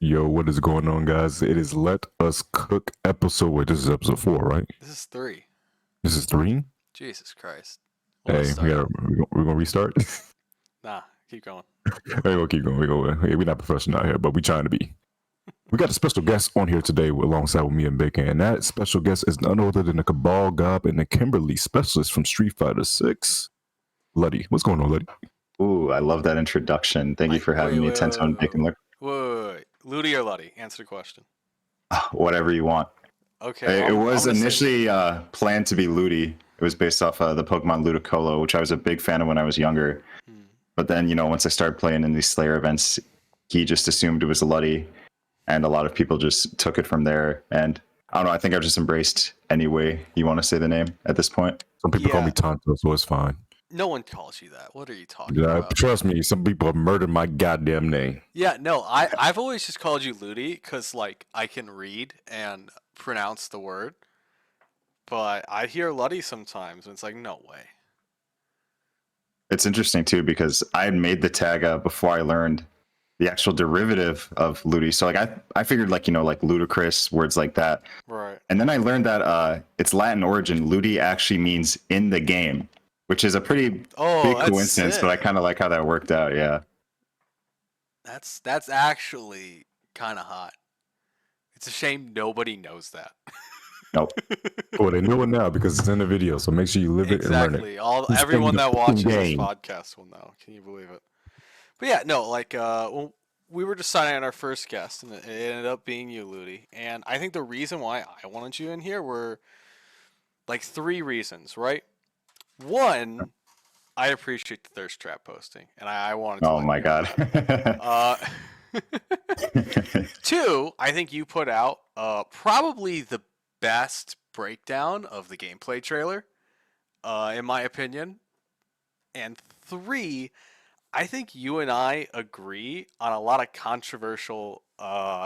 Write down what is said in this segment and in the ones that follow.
Yo, what is going on, guys? It is Let Us Cook episode. Wait, this is episode 4, right? This is 3. This is 3. Jesus Christ. Well, let's Hey, start. we're gonna restart. Nah, keep going. We're gonna keep going. We're not professional out here, but we trying to be. We got a special guest on here today alongside with me and Bacon, and that special guest is none other than the Cabal Gob and the Kimberly specialist from Street Fighter 6. Ludi, what's going on, Ludi? Ooh, I love that introduction. Thank you for having me, Tensone Bacon. Look, Wait. Ludi or Luddy? Answer the question. whatever you want. Okay. It was initially planned to be Ludi. It was based off the Pokemon Ludicolo, which I was a big fan of when I was younger. But then, once I started playing in these Slayer events, he just assumed it was Luddy, and a lot of people just took it from there. And I don't know, I think I've just embraced any way you want to say the name at this point. Some people call me Tonto, so it's fine. No one calls you that. What are you talking about? Trust me, some people have murdered my goddamn name. Yeah, no, I've always just called you Ludi because, like, I can read and pronounce the word. But I hear Luddy sometimes, and it's like, no way. It's interesting, too, because I had made the tag before I learned the actual derivative of Ludi. So, like, I figured, like, like ludicrous, words like that. Right. And then I learned that its Latin origin, Ludi, actually means in the game, which is a pretty big coincidence, but I kind of like how that worked out, yeah. That's actually kind of hot. It's a shame nobody knows that. Nope. Well, they know it now because it's in the video, so make sure you live it and learn it. Exactly. Everyone that watches this podcast will know. Can you believe it? But yeah, no, like, well, we were deciding on our first guest, and it ended up being you, Ludi. And I think the reason why I wanted you in here were, like, 3 reasons, right? One, I appreciate the thirst trap posting, and I wanted to. Oh my god. 2, I think you put out probably the best breakdown of the gameplay trailer, in my opinion. And 3, I think you and I agree on a lot of controversial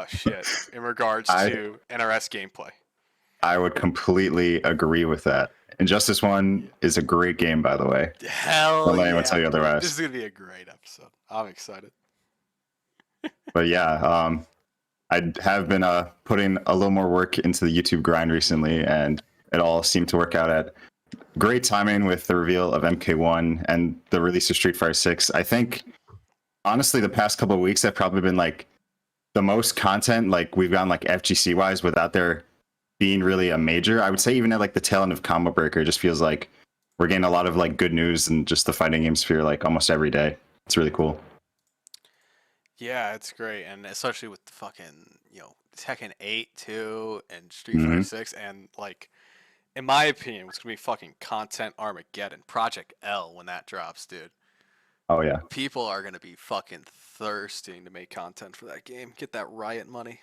shit in regards to NRS gameplay. I would completely agree with that. Injustice 1 is a great game, by the way. Hell Don't let yeah. anyone tell you otherwise. This is going to be a great episode. I'm excited. But yeah, I have been putting a little more work into the YouTube grind recently, and it all seemed to work out at great timing with the reveal of MK1 and the release of Street Fighter 6. I think, honestly, the past couple of weeks have probably been like the most content like we've gotten like FGC wise without there being really a major. I would say even at like the tail end of Combo Breaker, it just feels like we're getting a lot of like good news and just the fighting game sphere like almost every day. It's really cool. Yeah, it's great, and especially with the fucking Tekken 8 too and Street Fighter 6, and like, in my opinion, it's gonna be fucking content Armageddon, Project L when that drops, dude. Oh yeah. People are gonna be fucking thirsting to make content for that game. Get that Riot money.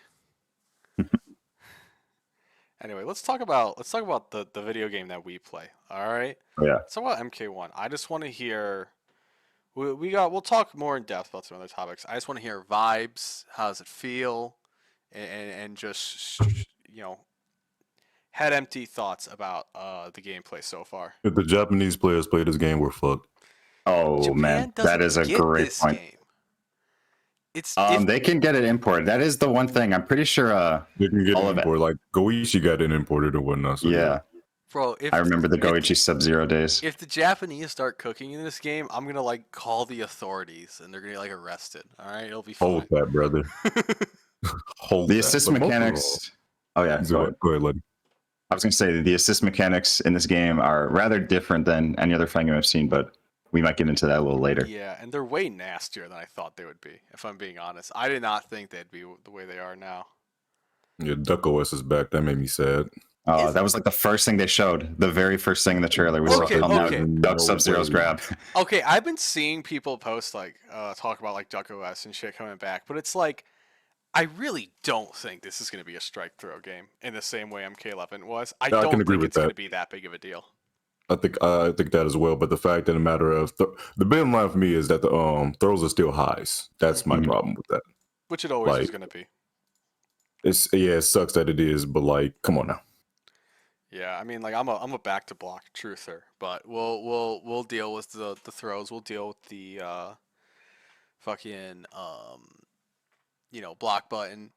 Anyway, let's talk about the video game that we play. All right. Yeah. Let's talk about MK1. I just want to hear. We'll talk more in depth about some other topics. I just want to hear vibes. How does it feel? And just head empty thoughts about the gameplay so far. If the Japanese players play this game, we're fucked. Oh Japan man, that is a great point. Game. They can get it imported. That is the one thing. I'm pretty sure they can get it imported. Like Goichi got it imported or whatnot. So yeah. Bro, I remember the Goichi Sub-Zero days. If the Japanese start cooking in this game, I'm gonna like call the authorities and they're gonna get like arrested. All right, it'll be fine. Hold that, brother. Hold the that. assist mechanics. Oh yeah, go ahead, Ludi. I was gonna say the assist mechanics in this game are rather different than any other fighting game I've seen, but we might get into that a little later. Yeah, and they're way nastier than I thought they would be, if I'm being honest. I did not think they'd be the way they are now. Yeah, Duck OS is back. That made me sad. That was like the first thing they showed. The very first thing in the trailer was Duck Sub-Zero's grab. Okay, I've been seeing people post like talk about like Duck OS and shit coming back, but it's like I really don't think this is going to be a strike throw game in the same way MK11 was. I don't think it's going to be that big of a deal. I think that as well, but the fact that a matter of the bottom line for me is that the throws are still highs. That's my problem with that. Which it always is going to be. It sucks that it is, but like, come on now. Yeah, I mean, like I'm a back to block truther, but we'll deal with the throws. We'll deal with the fucking block button.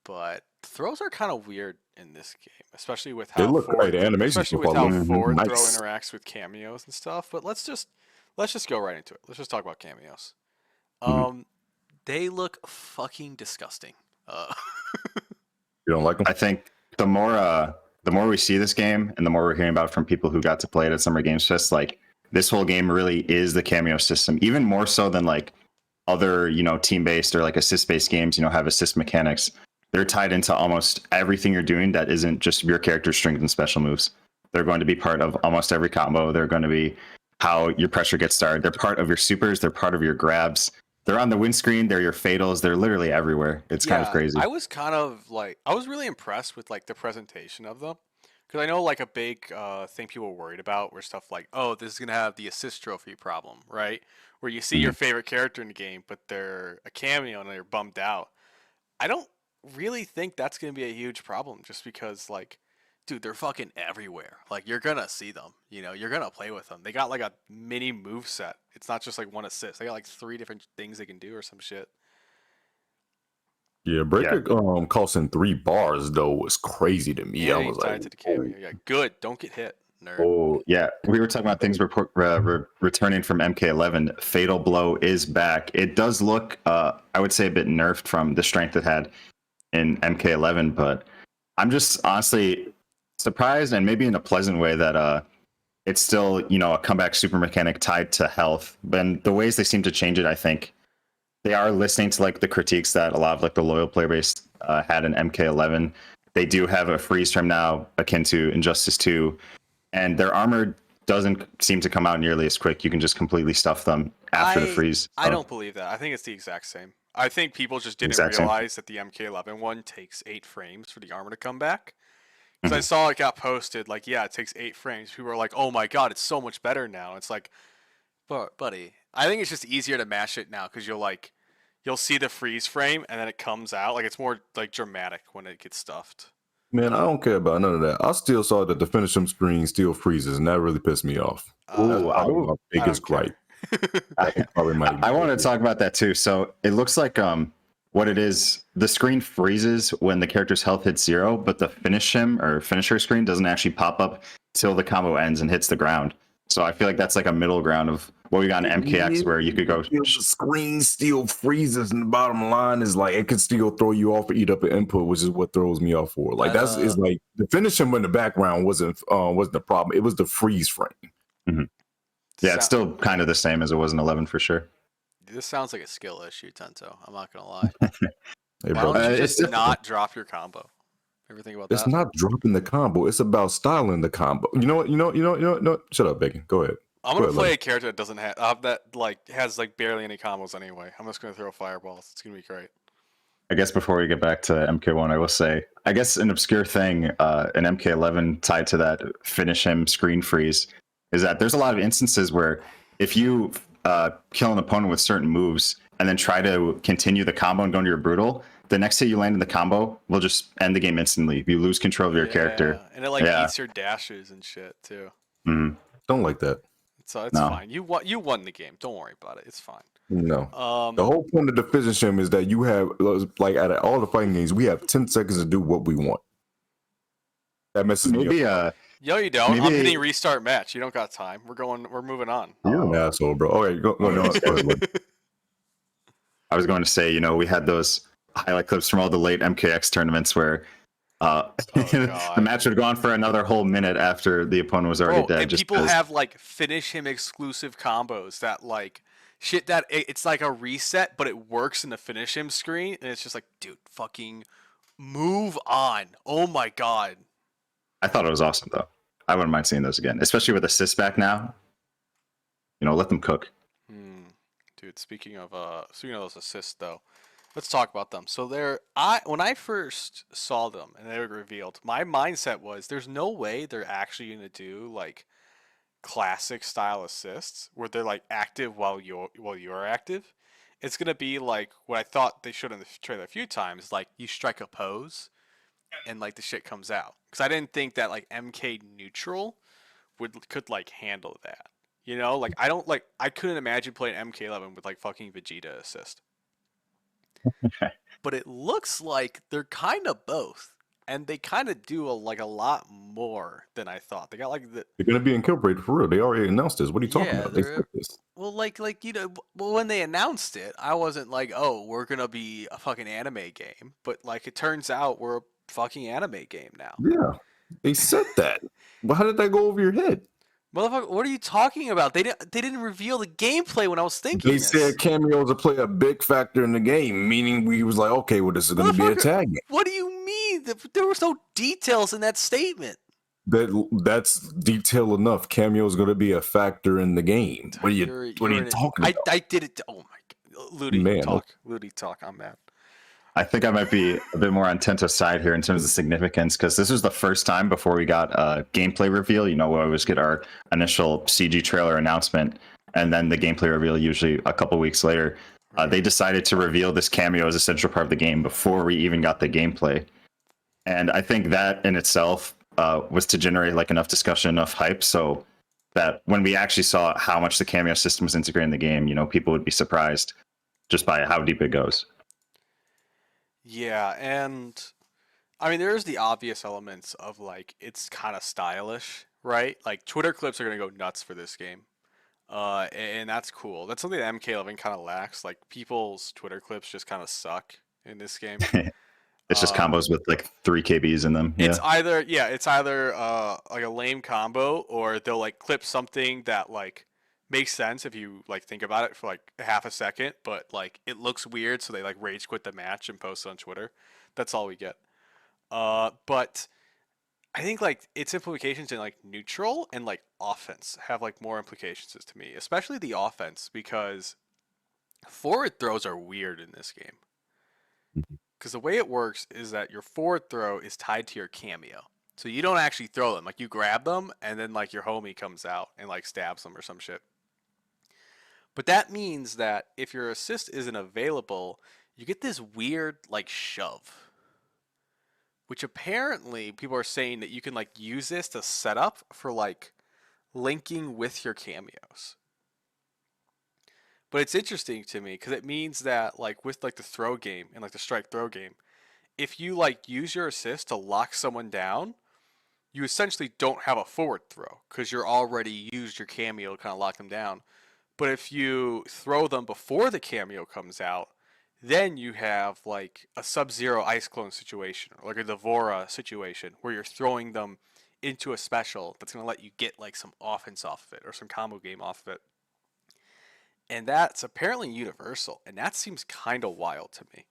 But throws are kind of weird in this game, especially with They how look great. The animations so far look forward throw nice. interacts with cameos and stuff. But let's just go right into it. Let's just talk about cameos. Mhm. They look fucking disgusting. You don't like them? I think the more we see this game and the more we're hearing about from people who got to play it at Summer Games Fest, like this whole game really is the cameo system, even more so than like other, team-based or like assist-based games, have assist mechanics. They're tied into almost everything you're doing that isn't just your character's strength and special moves. They're going to be part of almost every combo. They're going to be how your pressure gets started. They're part of your supers. They're part of your grabs. They're on the windscreen. They're your fatals. They're literally everywhere. It's kind of crazy. I was really impressed with like the presentation of them. Because I know like a big thing people were worried about were stuff like, oh, this is going to have the assist trophy problem, right? Where you see your favorite character in the game, but they're a cameo and they're bummed out. I don't really think that's going to be a huge problem just because, like, dude, they're fucking everywhere. Like, you're going to see them. You're going to play with them. They got like a mini move set. It's not just like one assist. They got like 3 different things they can do or some shit. Yeah, Breaker costing 3 bars though was crazy to me. I And was tied like, to the cameo. Yeah, good. Don't get hit, nerd. Oh, yeah. We were talking about things returning from MK11. Fatal Blow is back. It does look, I would say, a bit nerfed from the strength it had in MK11, but I'm just honestly surprised, and maybe in a pleasant way, that it's still, a comeback super mechanic tied to health. But the ways they seem to change it, I think they are listening to like the critiques that a lot of like the loyal player base had in MK11. They do have a freeze frame now akin to Injustice 2, and their armor doesn't seem to come out nearly as quick. You can just completely stuff them after the freeze. I don't believe that. I think it's the exact same. I think people just didn't realize that the MK11 one takes 8 frames for the armor to come back. Because I saw it got posted, like, yeah, it takes 8 frames. People were like, oh my god, it's so much better now. It's like, but buddy, I think it's just easier to mash it now because you'll see the freeze frame and then it comes out. Like, it's more like dramatic when it gets stuffed. man, I don't care about none of that. I still saw that the finish him screen still freezes, and that really pissed me off. That's probably my biggest gripe. I want to talk about that too. So it looks like what it is, the screen freezes when the character's health hits 0, but the finish him or finisher screen doesn't actually pop up till the combo ends and hits the ground. So I feel like that's like a middle ground of what we got in MKX, where you could go. The screen still freezes, and the bottom line is like it can still throw you off or eat up an input, which is what throws me off for. Like is like the finish him in the background wasn't the problem. It was the freeze frame. Mm-hmm. Yeah, it's still kind of the same as it was in 11 for sure. This sounds like a skill issue, Tento. I'm not gonna lie. Hey, Why bro, don't you just not drop your combo? Ever think about that? It's not dropping the combo. It's about styling the combo. You know what? No. Shut up, Bacon. Go ahead. I'm gonna play a character that doesn't have that like has like barely any combos anyway. I'm just gonna throw fireballs. It's gonna be great. I guess before we get back to MK1, I will say, I guess an obscure thing in MK11 tied to that finish him screen freeze is that there's a lot of instances where if you kill an opponent with certain moves and then try to continue the combo and go into your brutal, the next hit you land in the combo will just end the game instantly. You lose control of your character. And it like eats your dashes and shit too. Mm-hmm. Don't like that. So it's fine. You won the game. Don't worry about it. It's fine. No. The whole point of the finish him is that you have like out of all the fighting games, we have 10 seconds to do what we want. That messes me up. Yo, you don't. I'm hitting restart match. You don't got time. We're moving on. You're an asshole, bro. Okay, go on. I was going to say, we had those highlight clips from all the late MKX tournaments where the match would go on for another whole minute after the opponent was already dead. And people have like finish him exclusive combos that like shit that it's like a reset, but it works in the finish him screen, and it's just like, dude, fucking move on. Oh my god. I thought it was awesome though. I wouldn't mind seeing those again, especially with assists back now. Let them cook. Dude, speaking of those assists though, let's talk about them. So when I first saw them and they were revealed, my mindset was there's no way they're actually gonna do like classic style assists where they're like active while you're active. It's gonna be like what I thought they should in the trailer a few times, like you strike a pose and like the shit comes out. Because I didn't think that like MK neutral could like handle that. Like I couldn't imagine playing MK11 with like fucking Vegeta assist. but it looks like they're kind of both, and they kind of do a lot more than I thought. They got like the They're gonna be incorporated for real. They already announced this. What are you talking yeah, about? They they're said this. well, well, when they announced it, I wasn't like, oh, we're gonna be a fucking anime game, but like it turns out we're a fucking anime game now. Yeah, they said that. But how did that go over your head? Motherfucker, what are you talking about? They didn't reveal the gameplay when I was thinking They this. said cameos will play a big factor in the game, meaning we was like, okay, well, this is going to be a Motherfucker, tag game. what do you mean? There was no details in that statement. That's detail enough. Cameo is going to be a factor in the game. What are you talking about? I did it. Oh my god, Ludi, Man, talk. Ludi, talk. I'm mad. I think I might be a bit more on Tento's side here in terms of significance, because this was the first time before we got a gameplay reveal. You know, we always get our initial CG trailer announcement, and then the gameplay reveal usually a couple weeks later. They decided to reveal this cameo as a central part of the game before we even got the gameplay. And I think that in itself was to generate like enough discussion, enough hype, so that when we actually saw how much the cameo system was integrated in the game, you know, people would be surprised just by how deep it goes. Yeah, and I mean, there's the obvious elements of like it's kind of stylish, right? Like Twitter clips are gonna go nuts for this game, and that's cool. That's something that MK11 kind of lacks. Like people's Twitter clips just kind of suck in this game. It's just combos with like 3 KBs in them. It's either like a lame combo, or they'll like clip something that like makes sense if you like think about it for like half a second, but like it looks weird, so they like rage quit the match and post it on Twitter. That's all we get. But I think like its implications in like neutral and like offense have like more implications to me, especially the offense, because forward throws are weird in this game. Because the way it works is that your forward throw is tied to your cameo. So you don't actually throw them. Like you grab them and then like your homie comes out and like stabs them or some shit. But that means that if your assist isn't available, you get this weird like shove. Which apparently people are saying that you can like use this to set up for like linking with your cameos. But it's interesting to me because it means that like with like the throw game and like the strike throw game, if you like use your assist to lock someone down, you essentially don't have a forward throw because you're already used your cameo to kind of lock them down. But if you throw them before the cameo comes out, then you have like a Sub-Zero Ice Clone situation or like a Devora situation where you're throwing them into a special that's going to let you get like some offense off of it or some combo game off of it. And that's apparently universal, and that seems kind of wild to me.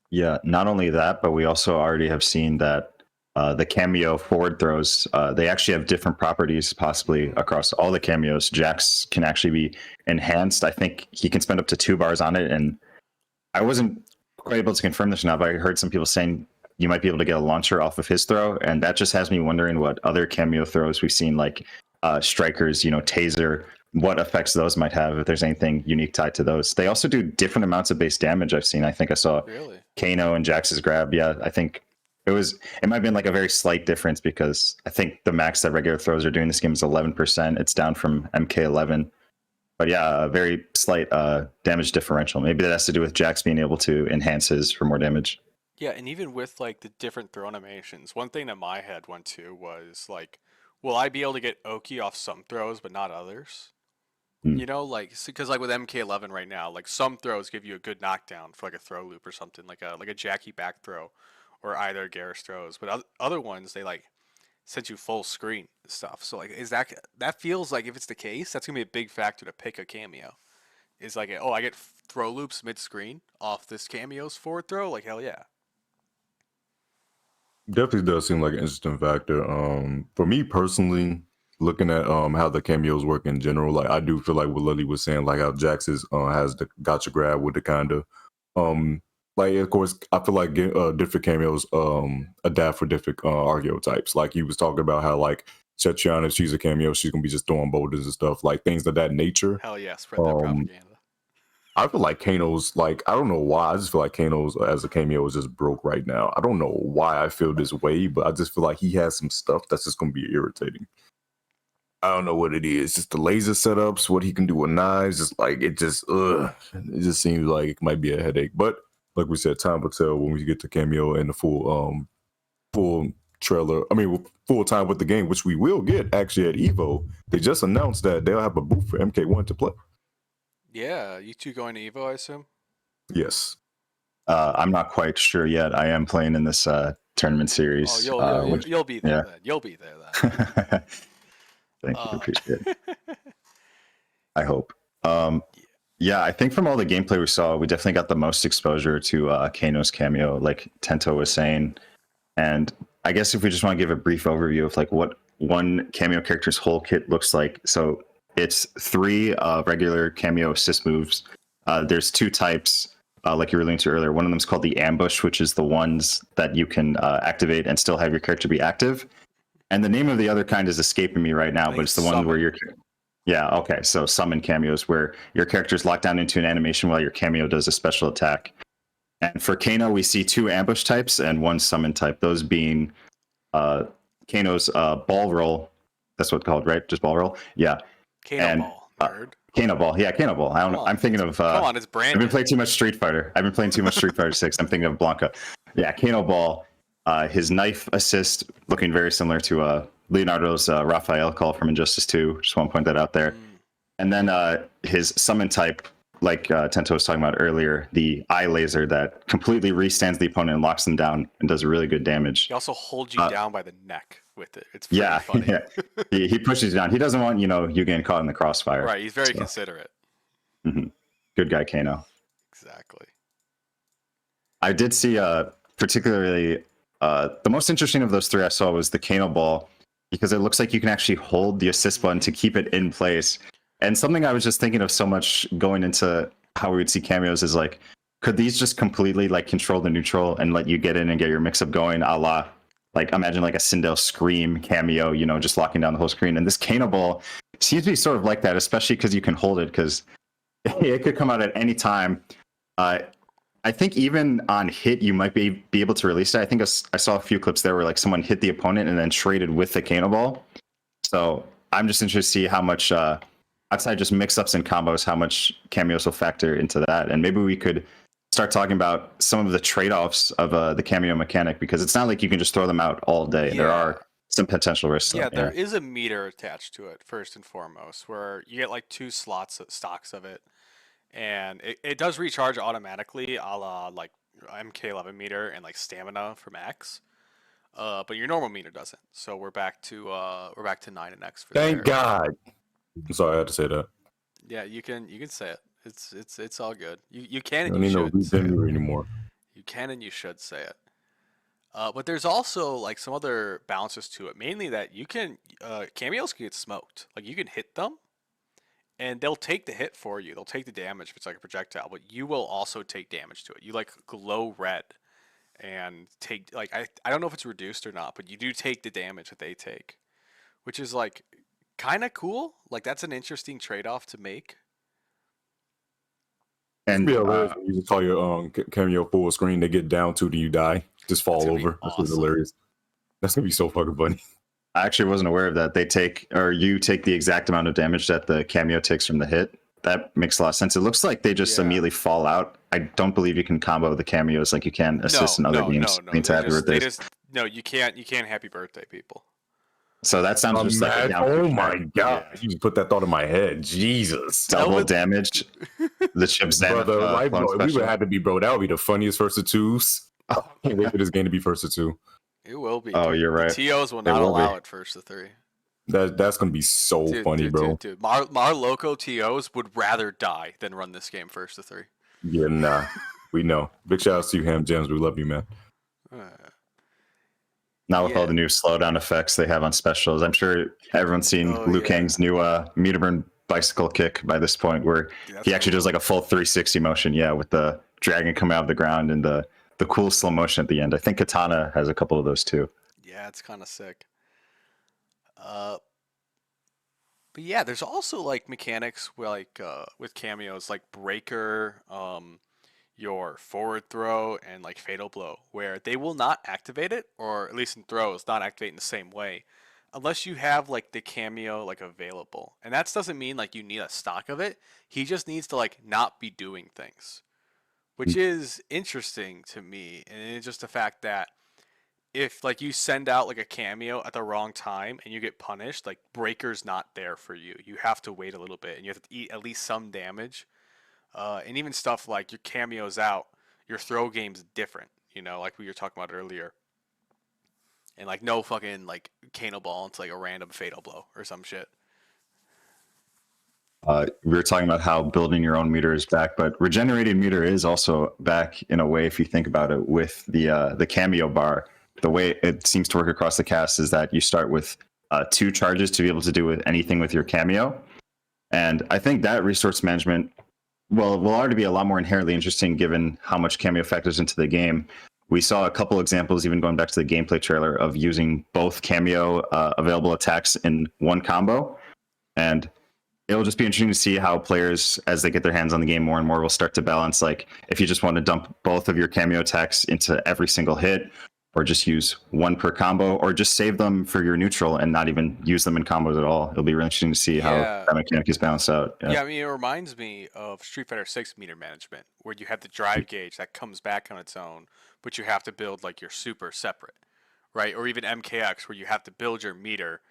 Yeah, not only that, but we also already have seen that the cameo forward throws, they actually have different properties possibly across all the cameos. Jax can actually be enhanced. I think he can spend up to 2 bars on it, and I wasn't quite able to confirm this or not, but I heard some people saying you might be able to get a launcher off of his throw, and that just has me wondering what other cameo throws we've seen, like strikers, you know, taser, what effects those might have, if there's anything unique tied to those. They also do different amounts of base damage I've seen. I think I saw Really? Kano and Jax's grab. Yeah, I think it might have been like a very slight difference because I think the max that regular throws are doing this game is 11%. It's down from MK11. But yeah, a very slight damage differential. Maybe that has to do with Jax being able to enhance his for more damage. Yeah, and even with like the different throw animations, one thing that my head went to was like, will I be able to get Oki off some throws but not others? You know, like because like with MK11 right now, like some throws give you a good knockdown for like a throw loop or something, like a Jackie back throw, or either Garrus throws. But other ones they like send you full screen stuff. So like, is that feels like if it's the case, that's gonna be a big factor to pick a cameo. Is like, oh, I get throw loops mid screen off this cameo's forward throw. Like hell yeah. Definitely does seem like an interesting factor. For me personally, looking at how the cameos work in general, like I do feel like what Lily was saying, like how Jax has the gotcha grab with the kind of like of course I feel like different cameos adapt for different archetypes. Like he was talking about how like Chechiana, if she's a cameo, she's gonna be just throwing boulders and stuff, like things of that nature. Hell yeah, spread that propaganda. I feel like Kano's, like, I don't know why. I just feel like Kano's as a cameo is just broke right now. I don't know why I feel this way, but I just feel like he has some stuff that's just going to be irritating. I don't know what it is. Just the laser setups, what he can do with knives. Just like it just seems like it might be a headache. But like we said, time will tell when we get the cameo and the full trailer. I mean, full time with the game, which we will get actually at Evo. They just announced that they'll have a booth for MK1 to play. Yeah, you two going to Evo, I assume? Yes. I'm not quite sure yet. I am playing in this tournament series. Oh, you'll be there yeah. then. You'll be there then. Thank you. Appreciate it. I hope. Yeah, I think from all the gameplay we saw, we definitely got the most exposure to Kano's cameo, like Tento was saying. And I guess if we just want to give a brief overview of like what one cameo character's whole kit looks like. So it's 3 regular cameo assist moves. There's 2 types, like you were alluding to earlier. One of them is called the ambush, which is the ones that you can activate and still have your character be active. And the name of the other kind is escaping me right now, but it's the one where you're... Yeah, okay. So summon cameos where your character is locked down into an animation while your cameo does a special attack. And for Kano, we see 2 ambush types and 1 summon type. Those being Kano's ball roll. That's what it's called, right? Just ball roll? Yeah. Kano ball, nerd. Kano ball. Yeah, Kano ball. I don't know. I'm thinking of... come on, it's brand. I've been playing too much Street Fighter. I've been playing too much Street Fighter 6. I'm thinking of Blanca. Yeah, Kano ball. His knife assist looking very similar to Leonardo's Raphael call from Injustice 2. Just want to point that out there. And then his summon type, like Tento was talking about earlier, the eye laser that completely restands the opponent and locks them down and does really good damage. He also holds you down by the neck with it. It's pretty funny. Yeah. He pushes you down. He doesn't want, you getting caught in the crossfire. Right, he's very considerate. Mm-hmm. Good guy, Kano. Exactly. I did see particularly the most interesting of those 3 I saw was the Kano ball, because it looks like you can actually hold the assist button to keep it in place. And something I was just thinking of so much going into how we would see cameos is like, could these just completely like control the neutral and let you get in and get your mix-up going, a la, like imagine like a Sindel Scream cameo, just locking down the whole screen. And this Kano ball seems to be sort of like that, especially because you can hold it, because it could come out at any time. I think even on hit, you might be able to release it. I think I saw a few clips there where like someone hit the opponent and then traded with the Kano ball. So I'm just interested to see how much, outside just mix-ups and combos, how much cameos will factor into that. And maybe we could start talking about some of the trade-offs of the cameo mechanic, because it's not like you can just throw them out all day. Yeah. There are some potential risks. Yeah, there is a meter attached to it, first and foremost, where you get like 2 stocks of it. And it does recharge automatically, a la like MK11 meter and like stamina from X, but your normal meter doesn't. So we're back to 9 and X for Thank God. I'm sorry, I had to say that. Yeah, you can say it. It's all good. You can I and you don't need should. no anymore. You can and you should say it. But there's also like some other balances to it. Mainly that you can cameos can get smoked. Like you can hit them, and they'll take the hit for you. They'll take the damage if it's like a projectile, but you will also take damage to it. You like glow red and take like I don't know if it's reduced or not, but you do take the damage that they take, which is like kind of cool. Like that's an interesting trade-off to make. And you just call your cameo full screen, they get down to, do you die? Just fall over. That's hilarious. That's gonna be so fucking funny. I actually wasn't aware of that. You take the exact amount of damage that the cameo takes from the hit. That makes a lot of sense. It looks like they just immediately fall out. I don't believe you can combo the cameos like you can assist in other games. No. You can't happy birthday people. So that sounds just like oh my God. You just put that thought in my head. Jesus. Double damage. The chip's brother, we would have to be, bro. That would be the funniest first of 2s. I can't wait for this game to be first of 2. It will be. Oh, you're right. The TOs will not allow it first of 3. That's gonna be so funny, bro. Dude. Mar Loco TOs would rather die than run this game first of 3. Yeah, nah. We know. Big shout out to you, Ham Gems. We love you, man. Now with all the new slowdown effects they have on specials, I'm sure everyone's seen Liu Kang's new meter burn bicycle kick by this point, where he actually does like a full 360 motion, with the dragon coming out of the ground and the cool slow motion at the end. I think Katana has a couple of those too. Yeah, it's kind of sick. But yeah, there's also like mechanics like with cameos like breaker, your forward throw, and like fatal blow, where they will not activate it, or at least in throws, not activate in the same way unless you have like the cameo like available, and that doesn't mean like you need a stock of it. He just needs to like not be doing things, which is interesting to me, and it's just the fact that if like you send out like a cameo at the wrong time and you get punished, like Breaker's not there for you. You have to wait a little bit, and you have to eat at least some damage. And even stuff like your cameo's out, your throw game's different. You know, like we were talking about earlier. And like no fucking like Kano ball into like a random fatal blow or some shit. We were talking about how building your own meter is back, but regenerated meter is also back in a way if you think about it with the cameo bar. The way it seems to work across the cast is that you start with 2 charges to be able to do with anything with your cameo. And I think that resource management will already be a lot more inherently interesting given how much cameo factors into the game. We saw a couple examples, even going back to the gameplay trailer, of using both cameo available attacks in one combo. And it'll just be interesting to see how players, as they get their hands on the game more and more, will start to balance, like, if you just want to dump both of your cameo attacks into every single hit, or just use one per combo, or just save them for your neutral and not even use them in combos at all. It'll be really interesting to see how that mechanic is balanced out. Yeah, I mean, it reminds me of Street Fighter 6 meter management, where you have the drive gauge that comes back on its own, but you have to build like your super separate, right? Or even MKX, where you have to build your meter,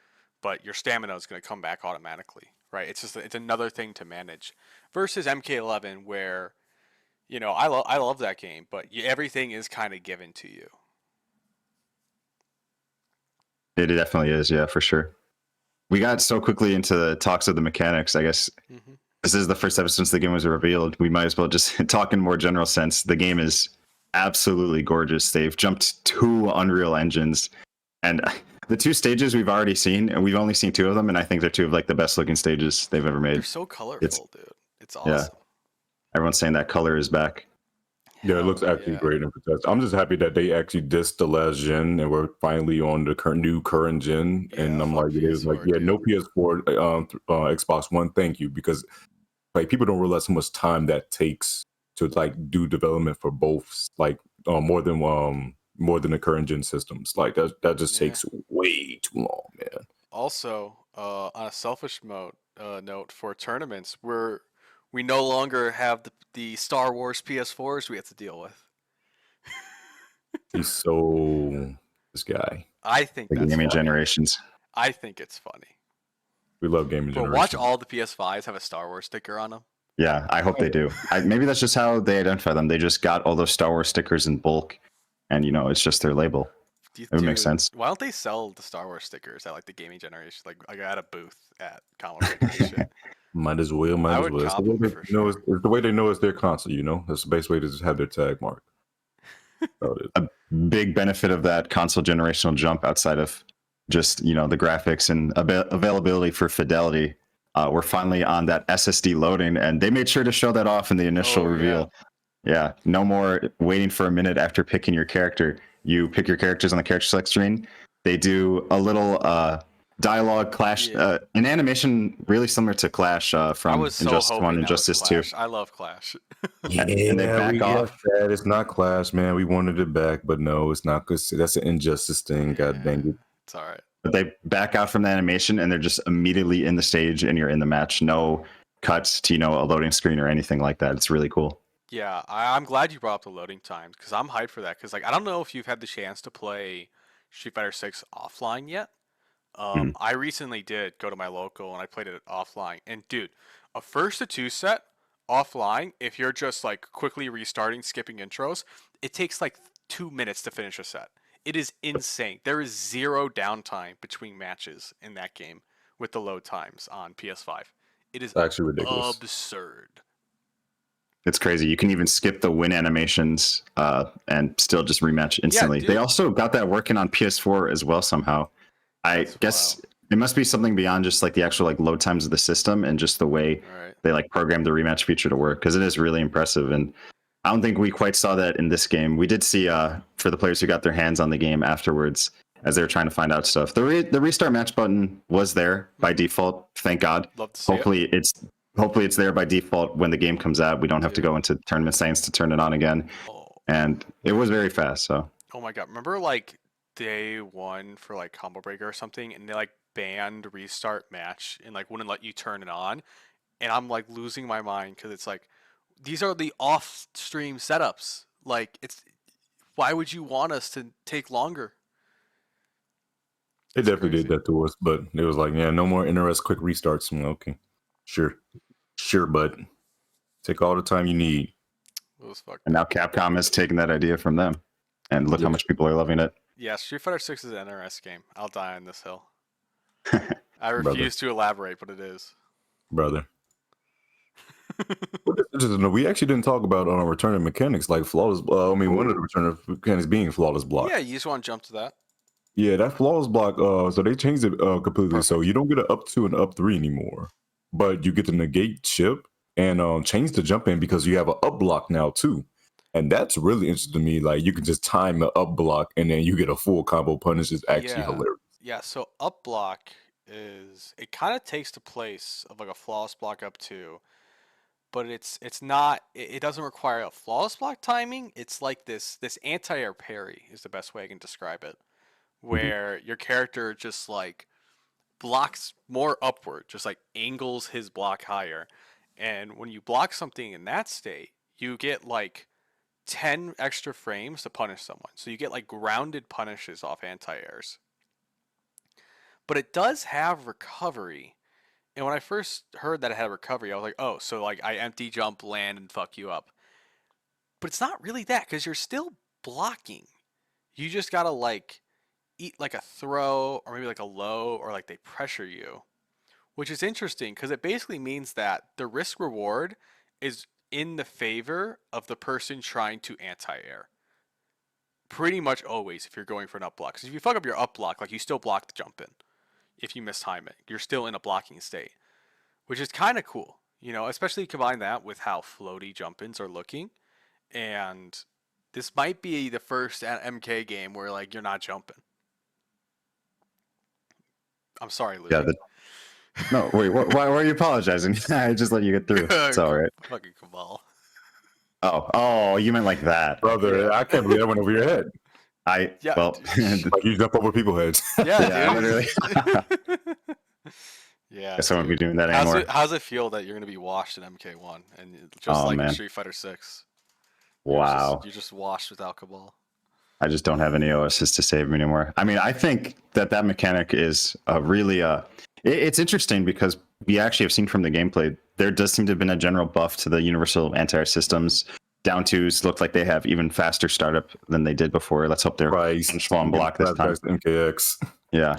but your stamina is going to come back automatically, right? It's just it's another thing to manage. Versus MK11, where you know I love that game, but everything is kind of given to you. It definitely is, yeah, for sure. We got so quickly into the talks of the mechanics. I guess this is the first episode since the game was revealed. We might as well just talk in more general sense. The game is absolutely gorgeous. They've jumped 2 Unreal engines, and the 2 stages we've already seen, and we've only seen 2 of them, and I think they're 2 of like the best looking stages they've ever made. They're so colorful, dude. It's awesome. Yeah. Everyone's saying that color is back. Yeah, it looks actually great in Protest. I'm just happy that they actually dissed the last gen and we're finally on the current gen. Yeah, and I'm like, it is like, yeah, no PS4, Xbox One, thank you, because like people don't realize how much time that takes to like do development for both, like more than the current gen systems. Like that just takes way too long, man. Also, on a selfish note, for tournaments, we no longer have the Star Wars PS4s we have to deal with. He's so this guy. I think the that's gaming funny. generations. I think it's funny. We love gaming But generations. watch all the PS5s have a Star Wars sticker on them. Yeah, I hope they do. Maybe that's just how they identify them. They just got all those Star Wars stickers in bulk, and it's just their label. It would make sense. Why don't they sell the Star Wars stickers at like the gaming generation, like at a booth at Comic Con and shit? Might as well. I would It's cop the way them they for know sure. it's the way they know it's their console. That's the best way to just have their tag marked. A big benefit of that console generational jump, outside of just the graphics and availability for fidelity, we're finally on that SSD loading, and they made sure to show that off in the initial reveal. Yeah, no more waiting for a minute after picking your character. You pick your characters on the character select screen. They do a little dialogue clash, an animation really similar to Clash from Injustice 1 and Injustice 2. I love Clash. Yeah, and they back off. That. It's not Clash, man. We wanted it back, but no, it's not. Cause that's an Injustice thing. God dang it. It's all right. But they back out from the animation, and they're just immediately in the stage, and you're in the match. No cuts to a loading screen or anything like that. It's really cool. Yeah, I'm glad you brought up the loading times, because I'm hyped for that. Because like I don't know if you've had the chance to play Street Fighter 6 offline yet. I recently did go to my local and I played it offline. And dude, a 1-2 set offline, if you're just like quickly restarting, skipping intros, it takes like 2 minutes to finish a set. It is insane. There is 0 downtime between matches in that game with the load times on PS5. It is actually ridiculous. Absurd. It's crazy. You can even skip the win animations and still just rematch instantly. They also got that working on PS4 as well somehow. I guess it must be something beyond just like the actual like load times of the system and just the way they like programmed the rematch feature to work, because it is really impressive. And I don't think we quite saw that in this game. We did see for the players who got their hands on the game afterwards, as they were trying to find out stuff, the restart match button was there by default. Thank God. Love to see Hopefully it's there by default when the game comes out. We don't have to go into tournament settings to turn it on again. And it was very fast. So. Oh my God! Remember like day one for like Combo Breaker or something, and they like banned restart match and like wouldn't let you turn it on, and I'm like losing my mind because it's like these are the off-stream setups. Like it's why would you want us to take longer? They It's definitely crazy. did that to us, but it was like, yeah, no more NRS quick restarts. I'm like, okay, sure, bud. Take all the time you need. It was fucked. And now Capcom has taken that idea from them, and look how Yeah. much people are loving it. Yeah, Street Fighter 6 is an NRS game. I'll die on this hill. I Brother. refuse to elaborate, but it is. Brother. What is interesting, though, we actually didn't talk about returning mechanics like flawless. One of the return mechanics being flawless block. Yeah, you just want to jump to that. Yeah, that flawless block. So they changed it completely. So Perfect. you don't get an up 2 and up 3 anymore, but you get to negate chip and change the jump in because you have an up block now too, and that's really interesting to me. Like you can just time the up block and then you get a full combo punish. Is actually Yeah. hilarious. Yeah, so up block is it kind of takes the place of like a flawless block up 2, but it's not it doesn't require a flawless block timing. It's like this anti-air parry is the best way I can describe it, where your character just like blocks more upward, just like angles his block higher. And when you block something in that state, you get like 10 extra frames to punish someone. So you get like grounded punishes off anti-airs. But it does have recovery. And when I first heard that it had recovery, I was like, oh, so like I empty jump, land, and fuck you up. But it's not really that because you're still blocking. You just gotta like eat like a throw or maybe like a low or like they pressure you, which is interesting because it basically means that the risk reward is in the favor of the person trying to anti-air. Pretty much always if you're going for an up block. Because if you fuck up your up block, like you still block the jump in. If you mistime it, you're still in a blocking state, which is kind of cool. You know, especially combine that with how floaty jump ins are looking. And this might be the first MK game where like you're not jumping. I'm sorry, Ludi. Yeah. No, wait. Why are you apologizing? I just let you get through. It's all right. Fucking Cabal. Oh, you meant like that, Brother. Yeah. I can't believe that went over your head. Yeah, well, Like you jump over people's heads. yeah, dude. literally. Yeah. Guess I won't be dude. doing that anymore. How's it feel that you're gonna be washed in MK1 and just Oh, like in man. Street Fighter 6? Wow. You're just washed without Cabal. I just don't have any OSs to save me anymore. I mean, I think that mechanic is really it's interesting because we actually have seen from the gameplay there does seem to have been a general buff to the universal anti-air systems. Down twos look like they have even faster startup than they did before. Let's hope they're punchable and block this time. MKX. Yeah.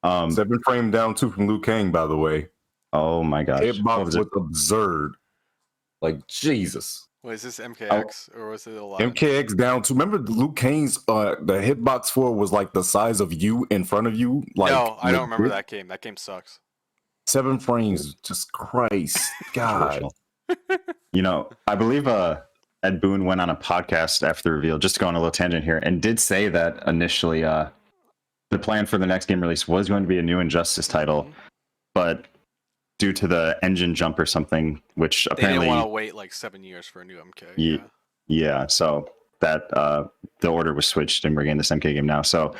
7 frame down 2 from Liu Kang, by the way. Oh my gosh. Hitbox was absurd. Like Jesus. Wait, is this MKX or was it 11? MKX down 2. Remember Liu Kang's the hitbox for was like the size of you in front of you? Like No, I don't remember that game. That game sucks. 7 frames. Just Christ. God. You know, I believe Ed Boon went on a podcast after the reveal, just to go on a little tangent here, and did say that initially the plan for the next game release was going to be a new Injustice title, but due to the engine jump or something, which They apparently didn't want to wait like 7 years for a new MK. yeah, so that the order was switched and we're getting this MK game now. So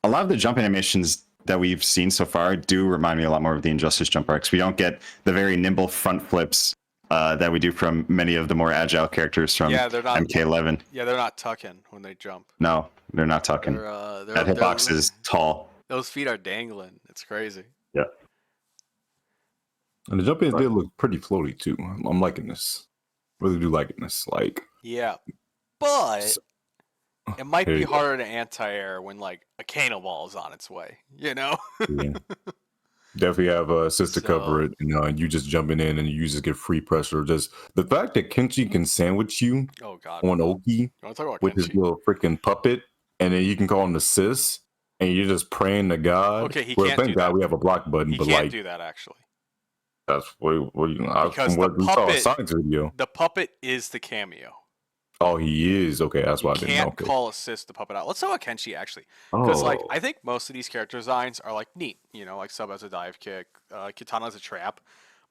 a lot of the jump animations that we've seen so far do remind me a lot more of the Injustice jump arcs. We don't get the very nimble front flips that we do from many of the more agile characters from they're not, MK11. Yeah, they're not tucking when they jump. No, they're not tucking. That hitbox is tall. Those feet are dangling. It's crazy. Yeah. And the jump ins did look pretty floaty too. I'm liking this. Really do liking this. Like, yeah, but it might be Hey. harder to anti-air when like a cannonball is on its way. You know? yeah. Definitely have a assist to So- cover it, and you just jumping in and you just get free pressure. Just the fact that Kenshi can sandwich you Oh god. on Oki You want to talk about with his Kenshi? little freaking puppet, and then you can call him assist, and you're just praying to God. Okay, he well, can't thank do God that. we have a block button, He but can't like do that actually. that's what Because from what the we saw a puppet- Sonic's video. The puppet is the cameo. Oh, he is okay. That's You why I didn't know. can't Okay. call assist the puppet out. Let's talk about Kenshi actually, because like Oh. I think most of these character designs are like neat. You know, like Sub as a dive kick, Kitana as a trap,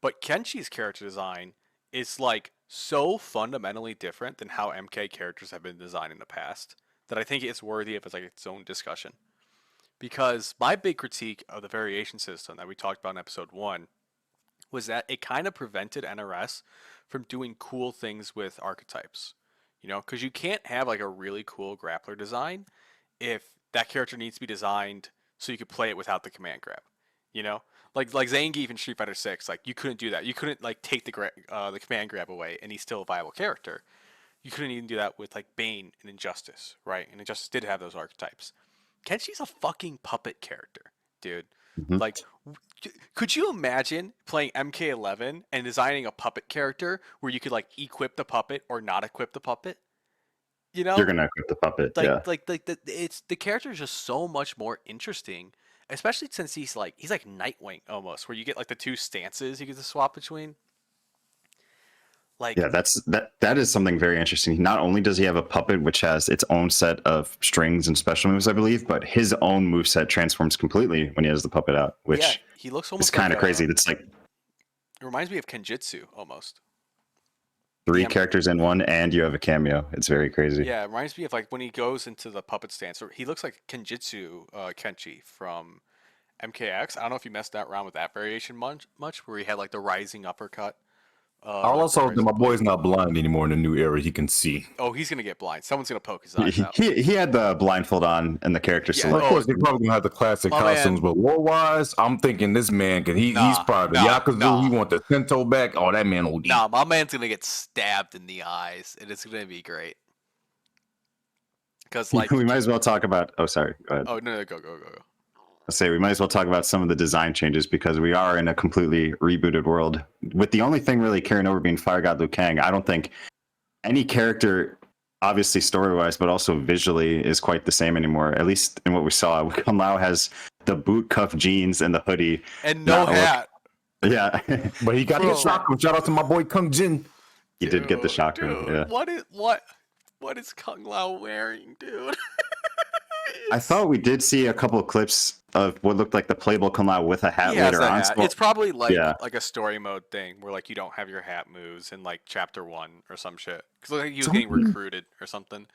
but Kenshi's character design is like so fundamentally different than how MK characters have been designed in the past that I think it's worthy of its like its own discussion. because my big critique of the variation system that we talked about in episode 1 was that it kind of prevented NRS from doing cool things with archetypes. Because you can't have like a really cool grappler design if that character needs to be designed so you could play it without the command grab. Like Zangief in Street Fighter 6, like you couldn't do that. You couldn't like take the command grab away and he's still a viable character. You couldn't even do that with like Bane and Injustice, right? And Injustice did have those archetypes. Kenshi's a fucking puppet character, dude. Mhm. Like, could you imagine playing MK11 and designing a puppet character where you could like equip the puppet or not equip the puppet? You're gonna equip the puppet. Yeah. The character is just so much more interesting, especially since he's like Nightwing almost, where you get like the two stances you get to swap between. Like, Yeah, that is something very interesting. Not only does he have a puppet which has its own set of strings and special moves, I believe, but his own moveset transforms completely when he has the puppet out, yeah, which he looks is almost kind of like crazy. It's like it reminds me of Kenjutsu almost. three Yeah. characters in one, and you have a cameo. It's very crazy. Yeah, it reminds me of like when he goes into the puppet stance. He looks like Kenjutsu Kenshi from MKX. I don't know if you messed that around with that variation much, where he had like the rising uppercut. I'll like also the that my rising- boy's not blind anymore in the new era. He can see. Oh, he's gonna get blind. Someone's gonna poke his eyes He, out. he had the blindfold on and the character Yeah, select. Of course, they're probably gonna have the classic My costumes, man- but war-wise, I'm thinking this man he's Nah, probably the nah, Yakuza. nah. He want the Sento back. Oh, that man OD. Nah, my man's gonna get stabbed in the eyes, and it's gonna be great. Because like, we might as well talk about. Oh, sorry. Go ahead. oh no, go. I'll say we might as well talk about some of the design changes because we are in a completely rebooted world. With the only thing really carrying over being Fire God Liu Kang, I don't think any character, obviously story-wise, but also visually, is quite the same anymore. At least in what we saw, Kung Lao has the boot cuff jeans and the hoodie. And no Not hat. Yeah, But he got Bro. the shotgun. Shout out to my boy Kung Jin. he did get the Dude, shotgun. dude, Yeah. what is Kung Lao wearing, dude? I thought we did see a couple of clips of what looked like the playable Kung Lao with a hat He has later the on. hat. So- It's probably like Yeah. like a story mode thing where like you don't have your hat moves in like chapter 1 or some shit. Because like he was getting Something- recruited or something.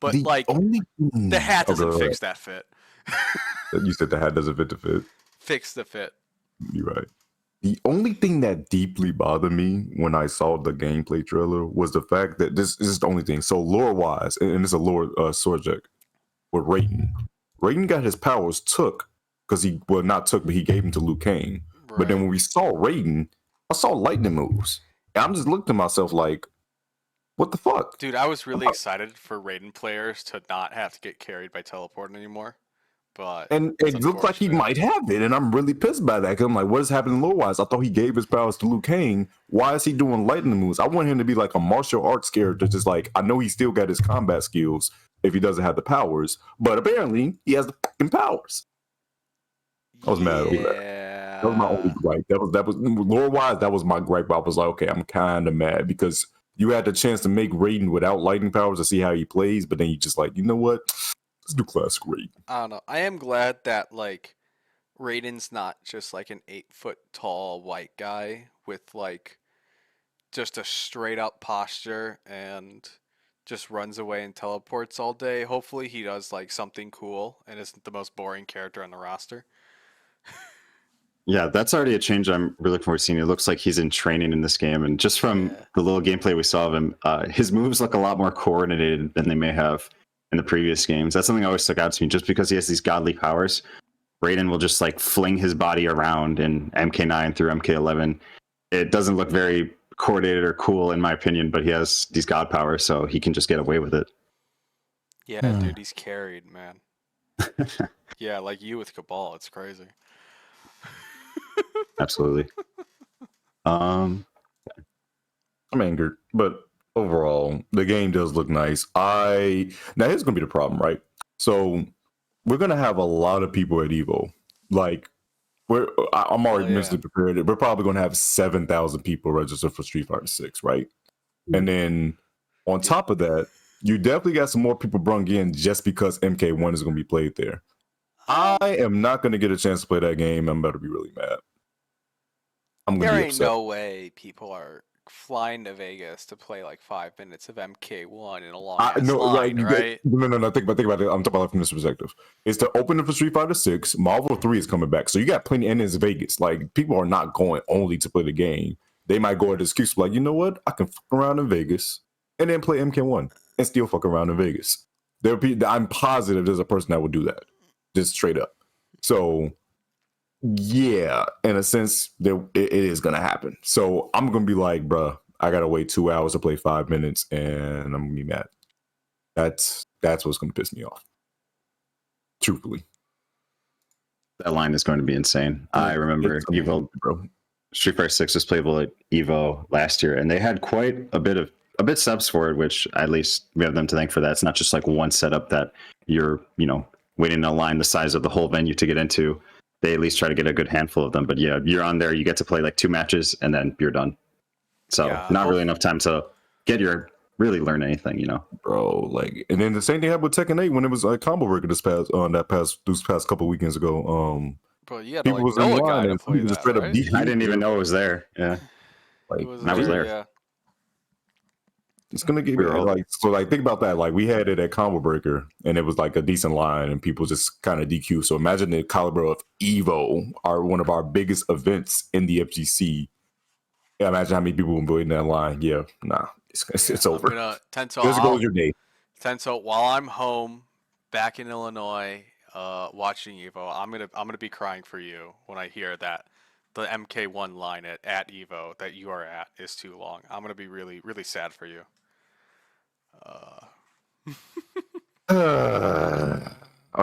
But The like only the hat Oh, doesn't go fix that fit. ahead. You said the hat doesn't fit the fit. Fix the fit. You're right. The only thing that deeply bothered me when I saw the gameplay trailer was the fact that this is the only thing. So lore-wise, and it's a lore subject with Raiden. Raiden got his powers took because not took, but he gave them to Liu Kang. But then Right. when we saw Raiden, I saw lightning moves. And I'm just looking at myself like, what the fuck? Dude, I was really excited for Raiden players to not have to get carried by teleporting anymore. But And it's it looked like he unfortunate. might have it, and I'm really pissed by that. Cause I'm like, what is happening lore-wise? I thought he gave his powers to Liu Kang. Why is he doing lightning moves? I want him to be like a martial arts character, just like I know he still got his combat skills if he doesn't have the powers, but apparently he has the fucking powers. I was mad over that. Yeah. That was my only gripe. That was lore-wise. That was my gripe. I was like, okay, I'm kind of mad because you had the chance to make Raiden without lightning powers to see how he plays, but then you just like, you know what? Let's do classic Raiden. I don't know. I am glad that like Raiden's not just like an 8-foot tall white guy with like just a straight up posture and just runs away and teleports all day. Hopefully he does like something cool and isn't the most boring character on the roster. Yeah, that's already a change I'm really looking forward to seeing. It looks like he's in training in this game, and just from Yeah. the little gameplay we saw of him, his moves look a lot more coordinated than they may have in the previous games. That's something that always stuck out to me. Just because he has these godly powers, Raiden will just like fling his body around in MK9 through MK11. It doesn't look very coordinated or cool in my opinion, but he has these god powers, so he can just get away with it. Yeah, Hmm. dude, he's carried, man. Yeah, like you with Cabal, it's crazy. Absolutely. I'm angered, but overall, the game does look nice. Now here's gonna be the problem, right? So we're gonna have a lot of people at Evo. Like, I'm already yeah. mentally prepared. We're probably gonna have 7,000 people register for Street Fighter 6, right? And then on top of that, you definitely got some more people brung in just because MK1 is gonna be played there. I am not gonna get a chance to play that game. I'm about to be really mad. I'm gonna There be ain't upset. no way people are flying to Vegas to play like 5 minutes of MK1 in a long I ass no, like line, right? no. Think about it. I'm talking about it from this perspective. It's the opening for Street Fighter 6. Marvel 3 is coming back, so you got plenty. And it's Vegas. Like people are not going only to play the game. They might go at the excuse like, you know what? I can fuck around in Vegas and then play MK1 and still fuck around in Vegas. There'll be. I'm positive there's a person that would do that, just straight up. So yeah, in a sense, it is gonna happen. So I'm gonna be like, bruh, I gotta wait 2 hours to play 5 minutes, and I'm gonna be mad. That's what's gonna piss me off. Truthfully, That line is going to be insane. I remember it's gonna be Evo, bro. Street Fighter 6 was playable at Evo last year, and they had quite a bit subs for it, which at least we have them to thank for that. It's not just like one setup that you're, waiting in a line the size of the whole venue to get into. They at least try to get a good handful of them. But yeah, you're on there, you get to play like 2 matches, and then you're done. So Yeah, not really enough time to really learn anything, Bro, like, and then the same thing happened with Tekken 8 when it was like combo breaker these past couple weekends ago. Bro, you had to People like was in know a line guy to and play people just that, straight up right? DQ. I didn't even know it was there. Yeah, Like, It was I was there. Yeah. it's gonna get We were all- like so. Like, think about that. Like, we had it at combo breaker, and it was like a decent line, and people just kind of DQ. So imagine the caliber of Evo, one of our biggest events in the FGC. Yeah, imagine how many people will be in that line. Yeah, nah, it's over. I'm gonna Tenso. Just goes your day. Tenso, while I'm home, back in Illinois, watching Evo, I'm gonna be crying for you when I hear that the MK1 line at Evo that you are at is too long. I'm gonna be really really sad for you. All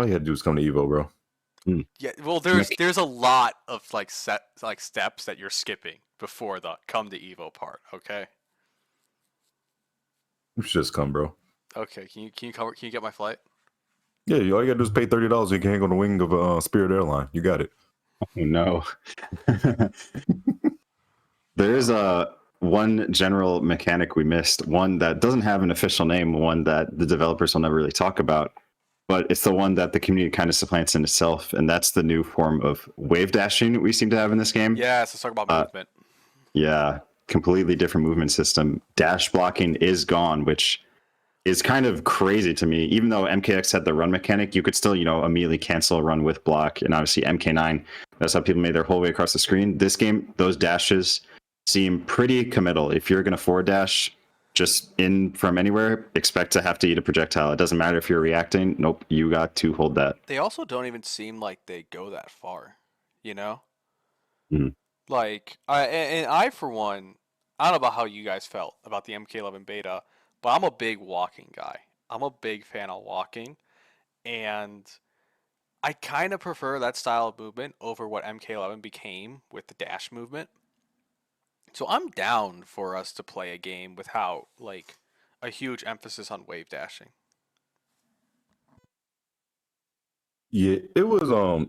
you had to do is come to Evo, bro. Yeah, well, there's a lot of steps that you're skipping before the come to Evo part. Okay. You should just come, bro. Okay. Can you get my flight? Yeah, all you gotta do is pay $30. You can hang on the wing of a Spirit airline. You got it. Oh no. There is one general mechanic we missed, one that doesn't have an official name, one that the developers will never really talk about, but it's the one that the community kind of supplants in itself, and that's the new form of wave dashing we seem to have in this game. Yes. Let's talk about movement. Yeah, completely different movement system. Dash blocking is gone, which is kind of crazy to me. Even though MKX had the run mechanic, you could still, immediately cancel a run with block. And obviously MK9, that's how people made their whole way across the screen. This game, those dashes seem pretty committal. If you're going to forward dash just in from anywhere, expect to have to eat a projectile. It doesn't matter if you're reacting. Nope, you got to hold that. They also don't even seem like they go that far, you know? Mhm. Like, I for one, I don't know about how you guys felt about the MK11 beta, but I'm a big walking guy. I'm a big fan of walking, and I kind of prefer that style of movement over what MK11 became with the dash movement. So I'm down for us to play a game without, like, a huge emphasis on wave dashing. Yeah, it was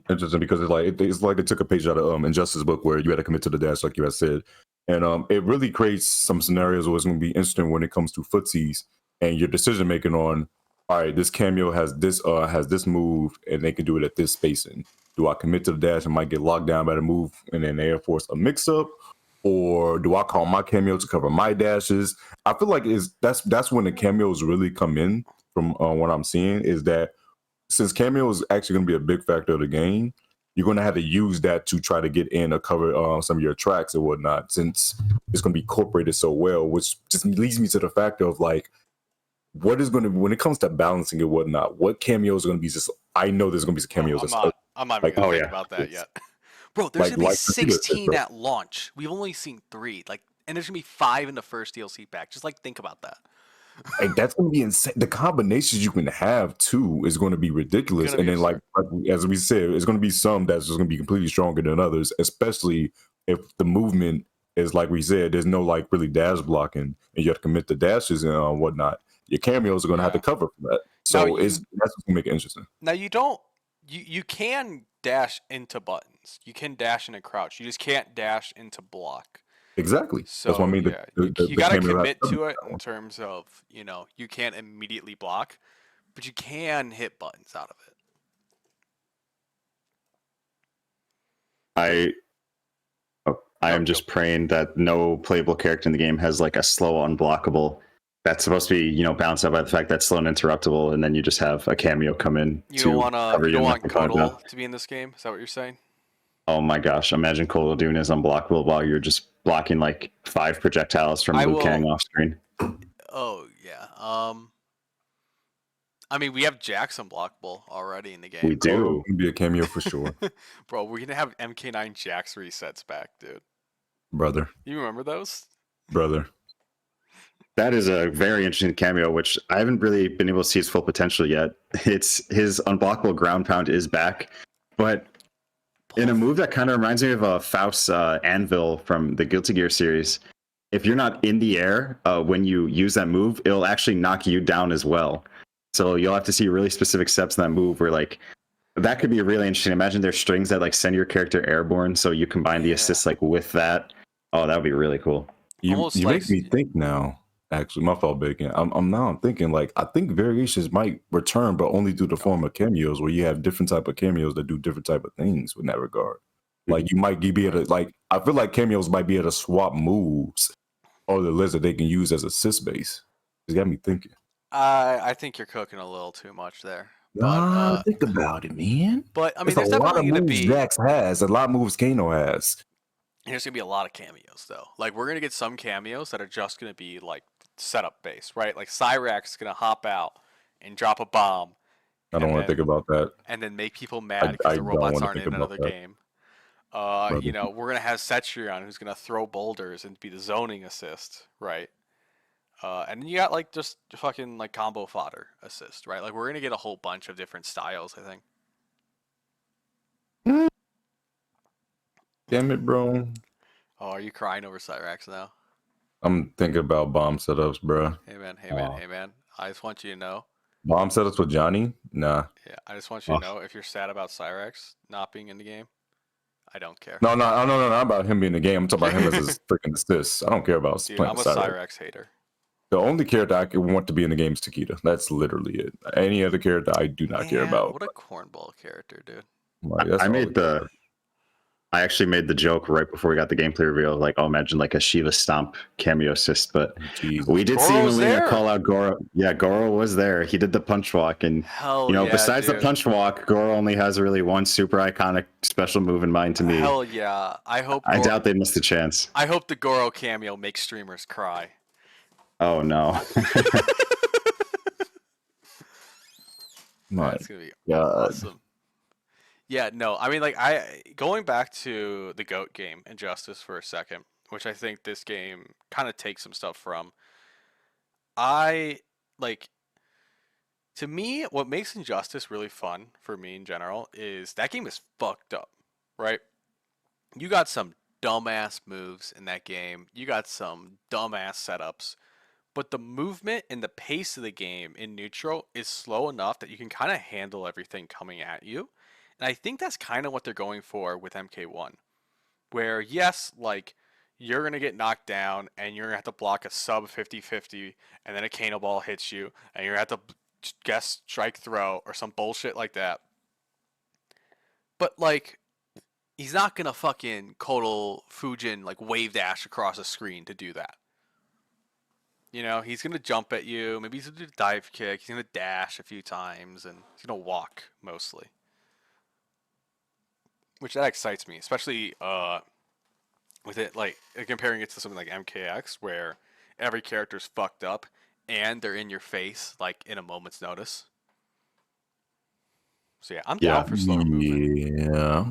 interesting because it's like they took a page out of Injustice book where you had to commit to the dash, like you had said, and it really creates some scenarios where it's going to be interesting when it comes to footsies and your decision making on, all right, this cameo has this move and they can do it at this spacing. Do I commit to the dash and might get locked down by the move and then Air Force a mix up, or do I call my cameo to cover my dashes? I feel like that's when the cameos really come in from what I'm seeing is that. Since cameo is actually going to be a big factor of the game, you're going to have to use that to try to get in or cover some of your tracks and whatnot, since it's going to be incorporated so well, which just leads me to the factor of like, what is going to, when it comes to balancing and whatnot, what cameos are going to be just, I know there's going to be some cameos. I'm not like, even gonna think yeah. about that yet. Bro, there's Like- gonna be like the Peter said, 16 bro. at launch. We've only seen 3. And there's gonna be 5 in the first DLC pack. Just think about that. Like, that's going to be insane. The combinations you can have too is going to be ridiculous. Gonna be And then, like as we said, it's going to be some that's just going to be completely stronger than others, especially if the movement is like we said. There's no like really dash blocking, and you have to commit the dashes and whatnot. Your cameos are going to have to cover for that. So that's what's going to make it interesting. Now you can dash into buttons. You can dash into crouch. You just can't dash into block. Exactly. So That's what I mean. yeah, you gotta commit to it in terms of you can't immediately block, but you can hit buttons out of it. I Go, am go. just praying that no playable character in the game has like a slow unblockable. That's supposed to be, balanced out by the fact that slow and interruptible, and then you just have a cameo come in You to cover you your don't want nothing countdown. Kodal to be in this game? Is that what you're saying? Oh my gosh! Imagine Cole doing his unblockable while you're just blocking like 5 projectiles from I Liu will. Kang off screen. Oh yeah. I mean, we have Jax unblockable already in the We game. do. Gonna be a cameo for sure, Bro, we're gonna have MK9 Jax resets back, dude. brother. You remember those? Brother. That is a very interesting cameo, which I haven't really been able to see its full potential yet. It's his unblockable ground pound is back, but in a move that kind of reminds me of Faust's anvil from the Guilty Gear series. If you're not in the air when you use that move, it'll actually knock you down as well. So you'll have to see really specific steps in that move where like that could be really interesting. Imagine there's strings that like send your character airborne, so you combine the Yeah. assists like with that. Oh, that would be really cool. You Almost you like- make me think now. Actually, my fault, Bacon. I'm thinking like I think variations might return, but only through the form of cameos, where you have different type of cameos that do different type of things in that regard. Like you might be able to like I feel like cameos might be able to swap moves or the list that they can use as assist base. It's got me thinking. I think you're cooking a little too much there. Nah, think about it, man. But I mean, There's there's a lot of definitely gonna moves be Jax has, a lot of moves Kano has. there's gonna be a lot of cameos though. Like we're gonna get some cameos that are just gonna be like setup based, right? Like Cyrax is gonna hop out and drop a bomb. I don't want to think about that. And then make people mad I because the don't robots wanna aren't think in about another that. game. Brother. We're gonna have Cetrion who's gonna throw boulders and be the zoning assist, right? And then you got like just fucking like combo fodder assist, right? Like we're gonna get a whole bunch of different styles, I think. Damn it, bro. Oh, are you crying over Cyrax now? I'm thinking about bomb setups, bro. Hey man. Aw. Hey man. I just want you to know. Bomb setups with Johnny? Nah. Yeah, I just want you to know if you're sad about Cyrax not being in the game, I don't care. No, not about him being in the game. I'm talking about him as his freaking assist. I don't care about Dude, playing I'm a Cyrax. Cyrax hater. The only character I could want to be in the game is Takeda. That's literally it. Any other character I do not care Man, about. What a cornball character, dude. Like, that's I all made the I actually made the joke right before we got the gameplay reveal, like, oh, imagine like a Shiva Stomp cameo assist, but Jesus. we did see Goro's Melina there. call out Goro. Yeah, Goro was there. He did the punch walk, and Hell yeah, besides dude. the punch walk, Goro only has really one super iconic special move in mind to me. Hell yeah. I I doubt they missed a chance. I hope the Goro cameo makes streamers cry. Oh no. My That's gonna be God. awesome. Yeah, no, I mean, like, going back to the GOAT game, Injustice, for a second, which I think this game kind of takes some stuff from. To me, what makes Injustice really fun for me in general is that game is fucked up, right? You got some dumbass moves in that game. You got some dumbass setups. But the movement and the pace of the game in neutral is slow enough that you can kind of handle everything coming at you. And I think that's kind of what they're going for with MK1. Where, yes, like, you're going to get knocked down and you're going to have to block a sub 50-50 and then a Kano ball hits you and you're going to have to guess strike throw or some bullshit like that. But, like, he's not going to fucking Kodal Fujin, like, wave dash across a screen to do that. You know, he's going to jump at you. Maybe he's going to do a dive kick. He's going to dash a few times and he's going to walk mostly. Which that excites me, especially with it like comparing it to something like MKX, where every character's fucked up and they're in your face like in a moment's notice. So yeah, I'm down for slower movement. Yeah.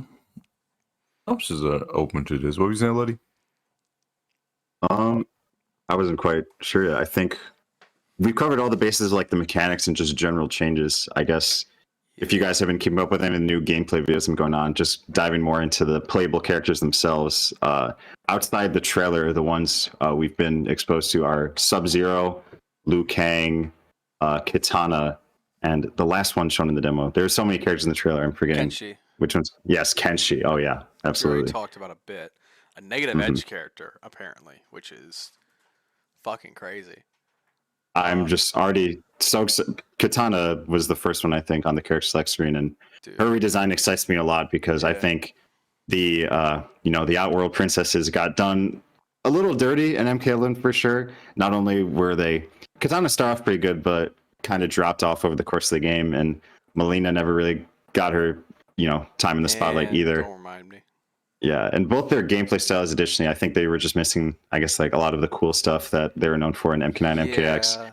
Options are open to this. What were you saying, Ludi? I wasn't quite sure yet. I think we've covered all the bases of like the mechanics and just general changes. I guess if you guys have been keeping up with any of the new gameplay videos I'm going on, just diving more into the playable characters themselves. Outside the trailer, the ones we've been exposed to are Sub-Zero, Liu Kang, Kitana, and the last one shown in the demo. There's so many characters in the trailer, I'm forgetting Kenshi, which ones. Yes, Kenshi. Oh yeah, we already absolutely. talked about a bit. A negative edge character, apparently, which is fucking crazy. I'm just already so excited. Kitana was the first one I think on the character select screen, and Dude. her redesign excites me a lot because I Yeah. think the the Outworld princesses got done a little dirty in MK11 for sure. Not only were they Katana started off pretty good, but kind of dropped off over the course of the game, and Melina never really got her time in the spotlight Man, either. don't remind me. Yeah, and both their gameplay styles, additionally, I think they were just missing, I guess, like a lot of the cool stuff that they were known for in MK9, MKX. Yeah.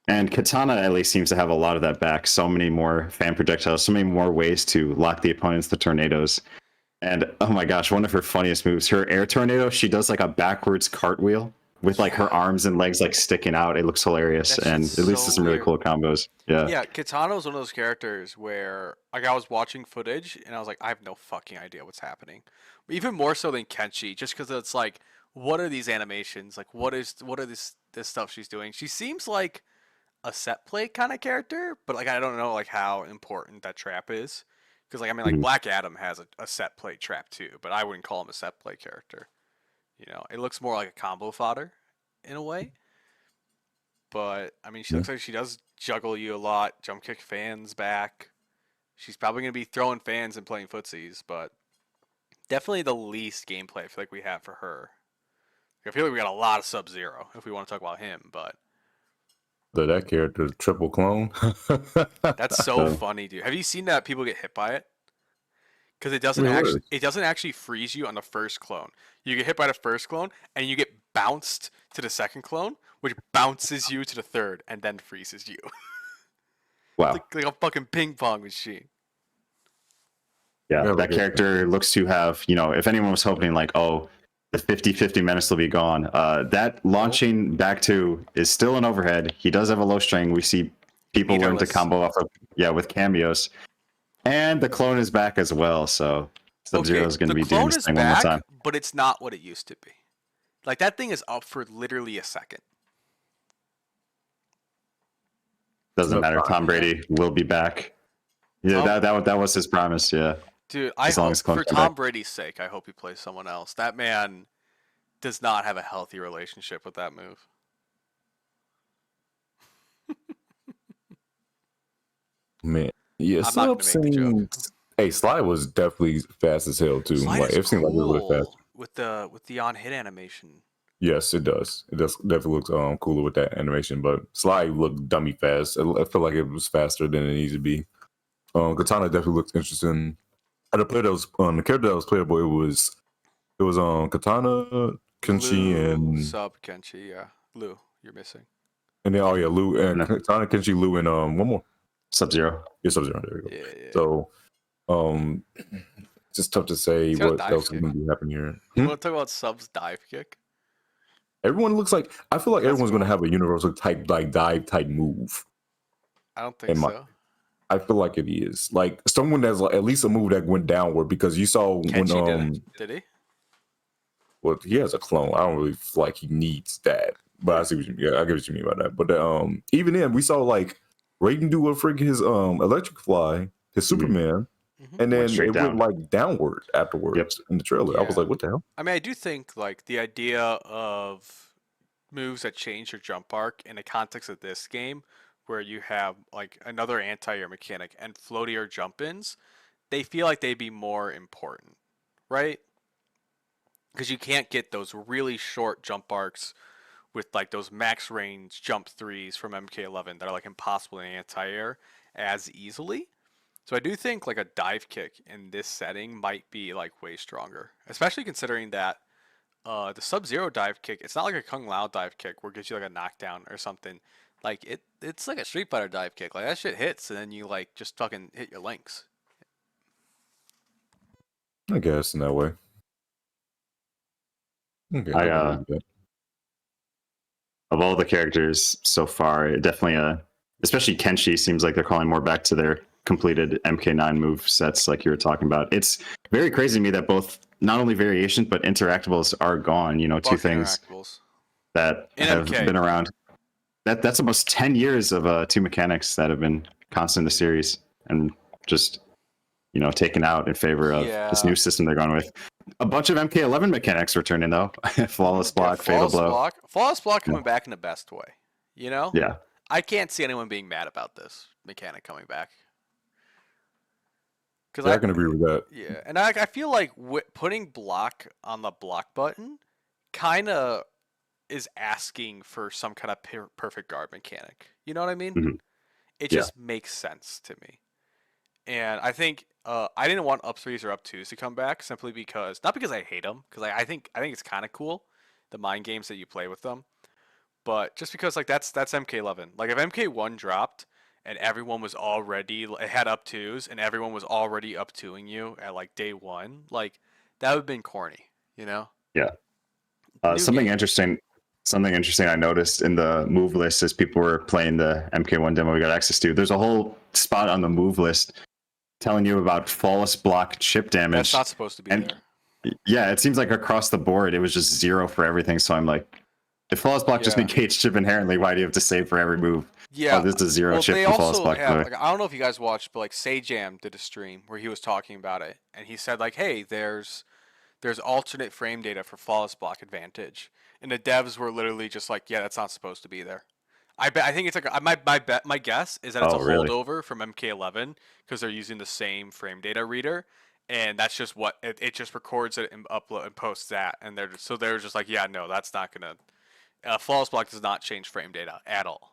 And Katana at least seems to have a lot of that back. So many more fan projectiles, so many more ways to lock the opponents to tornadoes. And oh my gosh, one of her funniest moves, her air tornado, she does like a backwards cartwheel with like her Yeah. arms and legs like sticking out. It looks hilarious, That and shit's it leads to so some really weird. cool combos. Yeah. Yeah, Katana was one of those characters where, like, I was watching footage and I was like, I have no fucking idea what's happening. Even more so than Kenshi, just because it's like, what are these animations? Like, what are this stuff she's doing? She seems like a set play kind of character, but like I don't know like how important that trap is. Because like I mean like Mhm. Black Adam has a set play trap too, but I wouldn't call him a set play character. It looks more like a combo fodder in a way. But I mean, she Yeah. looks like she does juggle you a lot, jump kick fans back. She's probably gonna be throwing fans and playing footsies, but definitely the least gameplay I feel like we have for her. I feel like we got a lot of Sub-Zero if we want to talk about him, but That character triple clone. that's so So funny, dude. Have you seen that people get hit by it? Because I mean, what it doesn't actually freeze you on the first clone. You get hit by the first clone and you get bounced to the second clone, which bounces you to the third and then freezes you. wow. like a fucking ping pong machine. Yeah, Yeah, that okay. character looks to have, if anyone was hoping like, oh, the 50-50 menace will be gone, that launching back to is still an overhead. He does have a low string. We see people learn to Meterless. combo off of, with cameos. And the clone is back as well, so Sub-Zero is going to the be doing clone this is thing one more back, time. but it's not what it used to be. Like that thing is up for literally a second. Doesn't No, matter. Tom Brady will be back. Yeah, that was his promise, yeah. Dude, I As long hope as clone for come back. Tom Brady's sake, I hope he plays someone else. That man does not have a healthy relationship with that move. Man, yeah, I'm not gonna Sub make the joke. seems. Hey, Sly was definitely fast as hell too. Slide Like is it seemed like it was really fast. cool with the on hit animation. Yes, it does. It does definitely looks cooler with that animation. But Sly looked dummy fast. I feel like it was faster than it needs to be. Katana definitely looks interesting. And the player that was the character that was playable, it was Katana, Kenshi, Lou and sub Kenshi, yeah. Lou, you're missing. then oh yeah, Lou and No. Katana, Kenshi, Lou, and one more. Sub-Zero. Yes, Sub-Zero. There we go. Yeah. So it's just tough to say He's got a what dive else is kick. going to be happening here. You want to talk about sub's dive kick? Everyone looks like I feel like That's everyone's going to cool. have a universal type like dive type move. I don't think in my- so. I feel like it is like someone that's like at least a move that went downward because you saw Kenshi when did he? well he has a clone. I don't really feel like he needs that, but I see what you mean. Yeah, I get what you mean by that. But even then we saw like Raiden do a freaking his electric fly, his Mhm. Superman, Mhm. and then Went straight it down. went like downward afterwards in the trailer. I was Yeah. like, what the hell? I mean, I do think like the idea of moves that change your jump arc in the context of this game, where you have like another anti-air mechanic and floatier jump-ins, they feel like they'd be more important, right? Because you can't get those really short jump arcs with like those max range jump threes from MK11 that are like impossible in anti-air as easily. So I do think like a dive kick in this setting might be like way stronger, especially considering that the Sub-Zero dive kick, it's not like a Kung Lao dive kick where it gives you like a knockdown or something. Like it's like a Street Fighter dive kick. Like that shit hits and then you like just fucking hit your links. I guess in that way. Okay, I, can believe that. Of all the characters so far, it definitely especially Kenshi seems like they're calling more back to their completed MK9 move sets like you were talking about. It's very crazy to me that both not only variations but interactables are gone, two Fuck things interactables. that In have MK. been around. That's almost 10 years of two mechanics that have been constant in the series and just taken out in favor of this Yeah. new system they're going with. A bunch of MK11 mechanics returning though. Flawless block, fatal blow. Flawless block coming back in the best way. You know? Yeah. I can't see anyone being mad about this mechanic coming back. Because Yeah, I can agree with that. yeah, and I feel like putting block on the block button kind of is asking for some kind of perfect guard mechanic. You know what I mean? Mhm. It Yeah. just makes sense to me. And I think I didn't want up threes or up twos to come back simply because not because I hate them, because I think it's kind of cool the mind games that you play with them, but just because like that's MK11. Like if MK1 dropped and everyone was already it had up twos and everyone was already up twoing you at like day one, like that would have been corny, you know? Yeah. New Something game. interesting. Something interesting I noticed in the move list as people were playing the MK1 demo we got access to. There's a whole spot on the move list telling you about flawless block chip damage. That's not supposed to be And there. yeah, it seems like across the board it was just 0 for everything. So I'm like, if flawless block just Yeah. negates chip inherently, why do you have to save for every move? Yeah. Oh, this is a 0 Well, chip they from flawless also block. have like I don't know if you guys watched, but like Sajam did a stream where he was talking about it, and he said like, "Hey, there's alternate frame data for flawless block advantage," and the devs were literally just like, "Yeah, that's not supposed to be there." I think it's like my guess is that it's a Oh, really? holdover from MK11 because they're using the same frame data reader, and that's just what it just records it and upload and posts that, and they're just like, "Yeah, no, that's not gonna." Flawless block does not change frame data at all.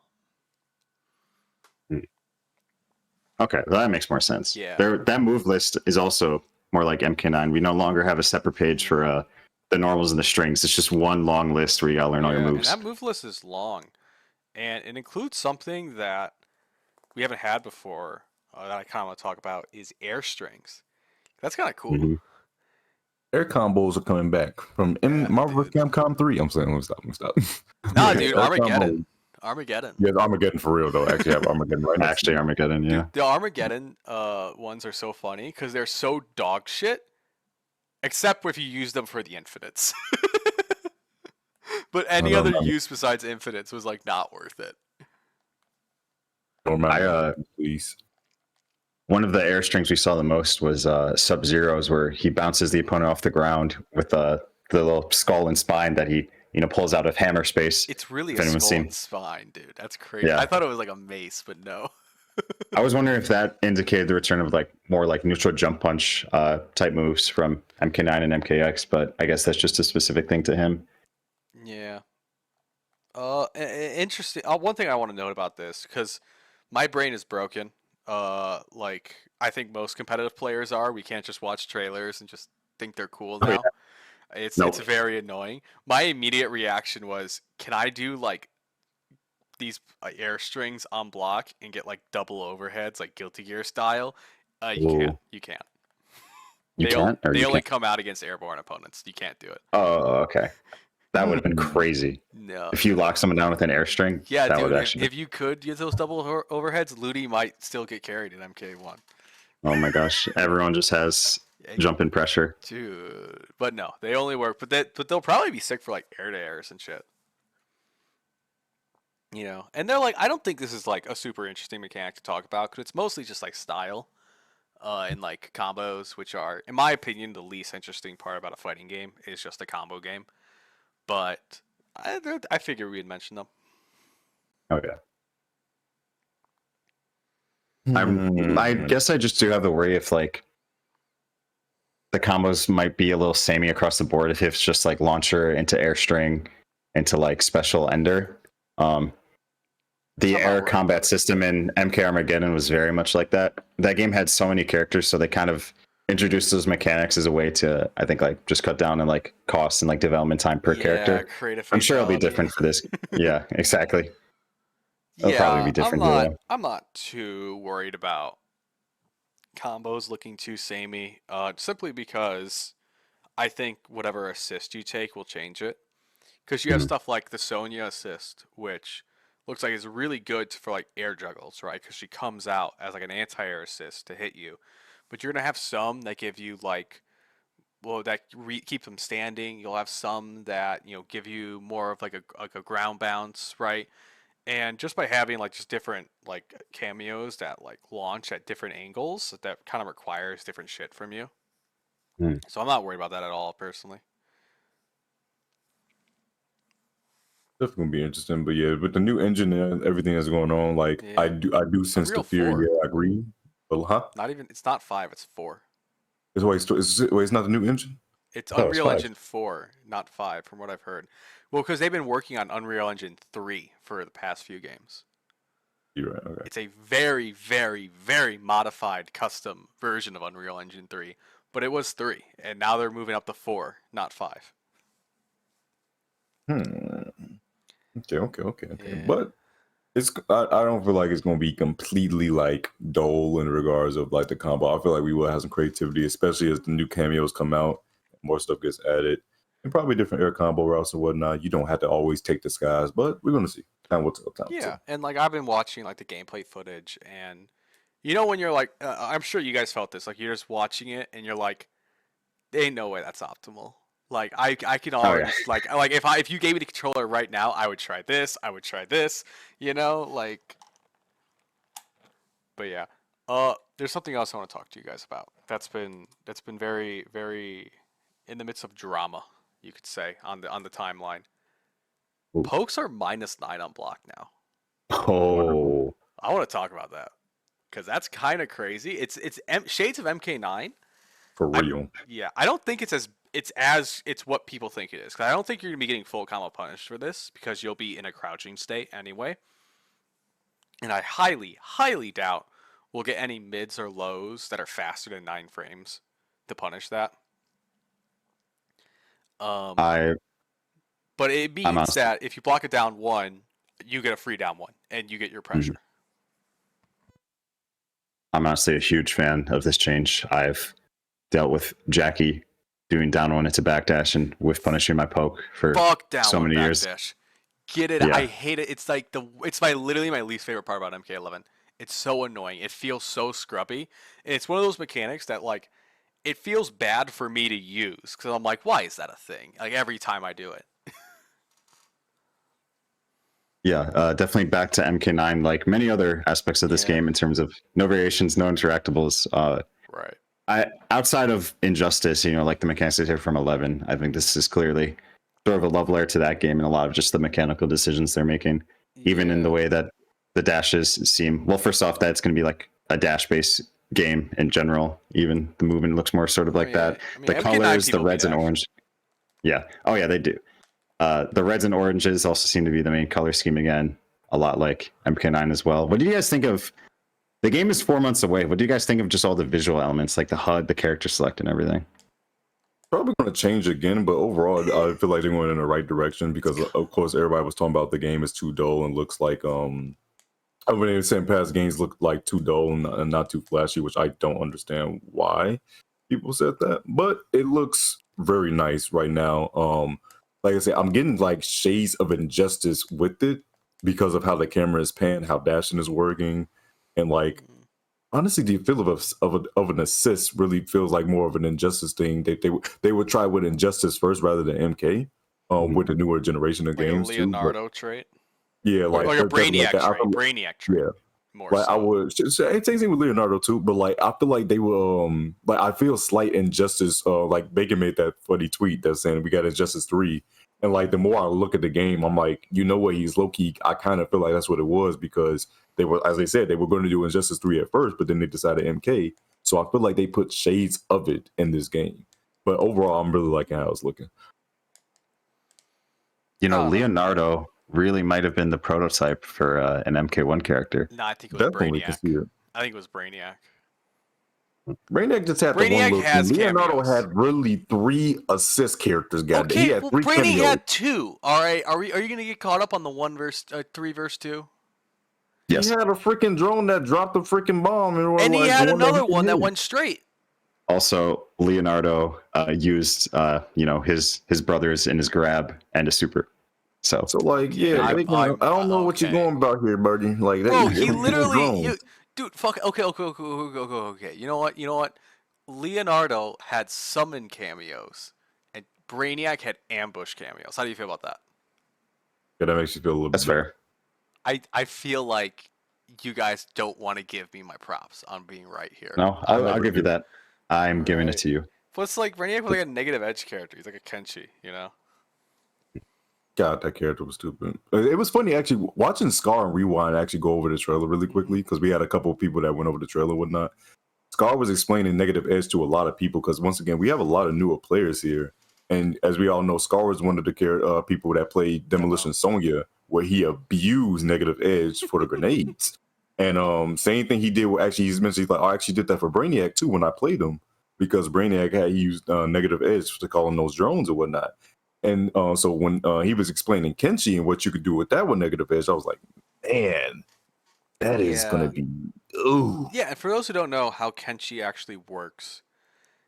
Okay, that makes more sense. Yeah. That move list is also more like MK9. We no longer have a separate page for the normals and the strings. It's just one long list where you gotta learn all your And moves. that move list is long, and it includes something that we haven't had before that I kind of want to talk about is air strings. That's kind of cool. Mhm. Air combos are coming back from Yeah, Marvel dude. Capcom 3. I'm saying, let me stop. Nah, Yeah, dude, air Armageddon. combos. Armageddon. Yeah, Armageddon for real though. Actually, I have Armageddon right next to Actually, me. Armageddon, yeah. Dude, the Armageddon ones are so funny because they're so dog shit, except if you use them for the infinites. But any don't other remember. use besides infinites was like not worth it. Don't remember. I, Please. One of the air strings we saw the most was Sub Zero's, where he bounces the opponent off the ground with the little skull and spine that he pulls out of hammer space. It's really If a anyone's skull seen. and spine, dude. That's crazy. Yeah. I thought it was like a mace, but no. I was wondering if that indicated the return of like more like neutral jump punch type moves from MK9 and MKX, but I guess that's just a specific thing to him. Yeah. Interesting. One thing I want to note about this, because my brain is broken. Like I think most competitive players are. We can't just watch trailers and just think they're cool Oh, yeah. now. It's Nope. very annoying. My immediate reaction was, can I do like these air strings on block and get like double overheads, like Guilty Gear style? You can't. Ooh. You can't. You They can't, or they you only can't? come out against airborne opponents. You can't do it. Oh, okay. That would have been Hmm. crazy No. if you lock someone down with an air string. Yeah, that dude. would actually. If you could get those double overheads, Ludi might still get carried in MK1. Oh my gosh, everyone just has Yeah, jump in pressure. dude. But no, they only work. But they'll probably be sick for like air to airs and shit. You know, and they're like, I don't think this is like a super interesting mechanic to talk about because it's mostly just like style, and like combos, which are, in my opinion, the least interesting part about a fighting game is just a combo game. But I figure we'd mention them. Oh yeah. I guess I just do have the worry if like the combos might be a little samey across the board if it's just like launcher into airstring into like special ender. The I'm not air worried about combat it. system in MK Armageddon was very much like that. That game had so many characters, so they kind of introduced those mechanics as a way to, I think, like just cut down on like costs and like development time per character. Creative I'm sure it'll be fatality. different for this. Yeah, exactly. It'll probably be different here, though. I'm not too worried about combos looking too samey. Simply because I think whatever assist you take will change it. Because you have Mhm. stuff like the Sonya assist, which looks like it's really good for like air juggles, right? Because she comes out as like an anti-air assist to hit you. But you're gonna have some that give you like, well, that keep them standing. You'll have some that give you more of like a ground bounce, right? And just by having like just different like cameos that like launch at different angles, that kind of requires different shit from you. Hmm. So I'm not worried about that at all, personally. Definitely gonna be interesting, but yeah, with the new engine and everything that's going on, like I Yeah. do sense the Unreal fear. 4. Yeah, I agree. Well, huh? Not even. It's not 5. It's 4. It's not the new engine. It's Oh, it's Unreal 5. Engine 4, not 5, from what I've heard. Well, because they've been working on Unreal Engine 3 for the past few games. You're right. Okay. It's a very, very, very modified custom version of Unreal Engine 3, but it was 3, and now they're moving up to 4, not 5. Okay. Yeah. But I don't feel like it's gonna be completely like dull in regards of like the combo. I feel like we will have some creativity, especially as the new cameos come out, more stuff gets added, and probably different air combo routes and whatnot. You don't have to always take the skies, but we're gonna see. Time will tell. Time will Yeah, tell. and like I've been watching like the gameplay footage, and you know when you're like, I'm sure you guys felt this, like you're just watching it, and you're like, there ain't no way that's optimal. Like I can Oh already yeah. like if you gave me the controller right now, I would try this, I would try this, you know, like. But yeah, there's something else I want to talk to you guys about. That's been very very in the midst of drama, you could say, on the timeline. Ooh. Pokes are -9 on block now. Oh. I want to talk about that because that's kind of crazy. It's shades of MK9. For I, real. yeah, I don't think it's what people think it is. Cause I don't think you're gonna be getting full combo punish for this because you'll be in a crouching state anyway. And I highly, highly doubt we'll get any mids or lows that are faster than 9 frames to punish that. I But it I'm means honestly. that if you block it down 1, you get a free down 1, and you get your pressure. I'm honestly a huge fan of this change. I've dealt with Jackie doing down one into backdash and whiff punishing my poke for Fuck down so 1 many years. backdash. Get it? Yeah. I hate it. It's like it's literally my least favorite part about MK11. It's so annoying. It feels so scrubby. And it's one of those mechanics that like it feels bad for me to use because I'm like, why is that a thing? Like every time I do it. Yeah, definitely back to MK9, like many other aspects of this Yeah. game in terms of no variations, no interactables. Right. Outside of Injustice, like the mechanics they take from 11, I think this is clearly sort of a love letter to that game and a lot of just the mechanical decisions they're making, even in the way that the dashes seem. Well, first off, that it's going to be like a dash-based game in general. Even the movement looks more sort of like that. I mean, The MK9 colors, the people reds beat and Ash. orange. Yeah. Oh, yeah, they do. The reds and oranges also seem to be the main color scheme again, a lot like MK9 as well. What do you guys think of? The game is 4 months away. What do you guys think of just all the visual elements, like the HUD, the character select, and everything? Probably going to change again, but overall, I feel like they went in the right direction because, of course, everybody was talking about the game is too dull and looks like I mean, they were saying past games look like too dull and not too flashy, which I don't understand why people said that, but it looks very nice right now. Like I said, I'm getting like shades of Injustice with it because of how the camera is panned, how dashing is working, and like honestly, the feel of an assist really feels like more of an Injustice thing. They would try with Injustice first rather than MK, with the newer generation of Like a games too. But Leonardo trait. yeah, Or like a definitely Brainiac that. trait. Brainiac trait. Yeah, More like I so. would same thing with Leonardo too, but like I feel like they will like I feel slight injustice. Like Bacon made that funny tweet that's saying we got Injustice 3. And like the more I look at the game, I'm like, you know what, he's low key. I kind of feel like that's what it was because they were, as they said, they were going to do Injustice 3 at first, but then they decided MK. So I feel like they put shades of it in this game. But overall, I'm really liking how it's looking. Leonardo really might have been the prototype for an MK1 character. No, I think it was Definitely can Brainiac. see it. I think it was Brainiac. Brainiac just had the one Brainiac little has thing. Leonardo cameos. had really 3 assist characters. He Okay, had well, 3 Brainiac cameos. had 2. All right, are you gonna get caught up on the 3 verse 2? Yes. He had a freaking drone that dropped a freaking bomb, And he had another one that hit. went straight. Also, Leonardo used his brothers in his grab and a super. So like, yeah, I don't know what you're okay. going about here, buddy. Like, Bro, that, he literally, dude, fuck. Okay. You know what? Leonardo had summon cameos, and Brainiac had ambush cameos. How do you feel about that? Yeah, that makes you feel a little that's bit better. fair. I feel like you guys don't want to give me my props on being right here. No, I'll give you that. I'm giving it to you. Plus, like Brainiac was like a negative edge character. He's like a Kenshi, you know. God, that character was stupid. It was funny actually watching Scar and Rewind actually go over the trailer really quickly because we had a couple of people that went over the trailer and whatnot. Scar was explaining Negative Edge to a lot of people because once again we have a lot of newer players here, and as we all know, Scar was one of the people that played Demolition Sonya, where he abused Negative Edge for the grenades. And same thing he did with actually he's mentioned he's like I actually did that for Brainiac too when I played him because Brainiac had used Negative Edge to call in those drones or whatnot. And so when he was explaining Kenshi and what you could do with that with Negative Edge, I was like, man, that is gonna be ooh. Yeah, and for those who don't know how Kenshi actually works,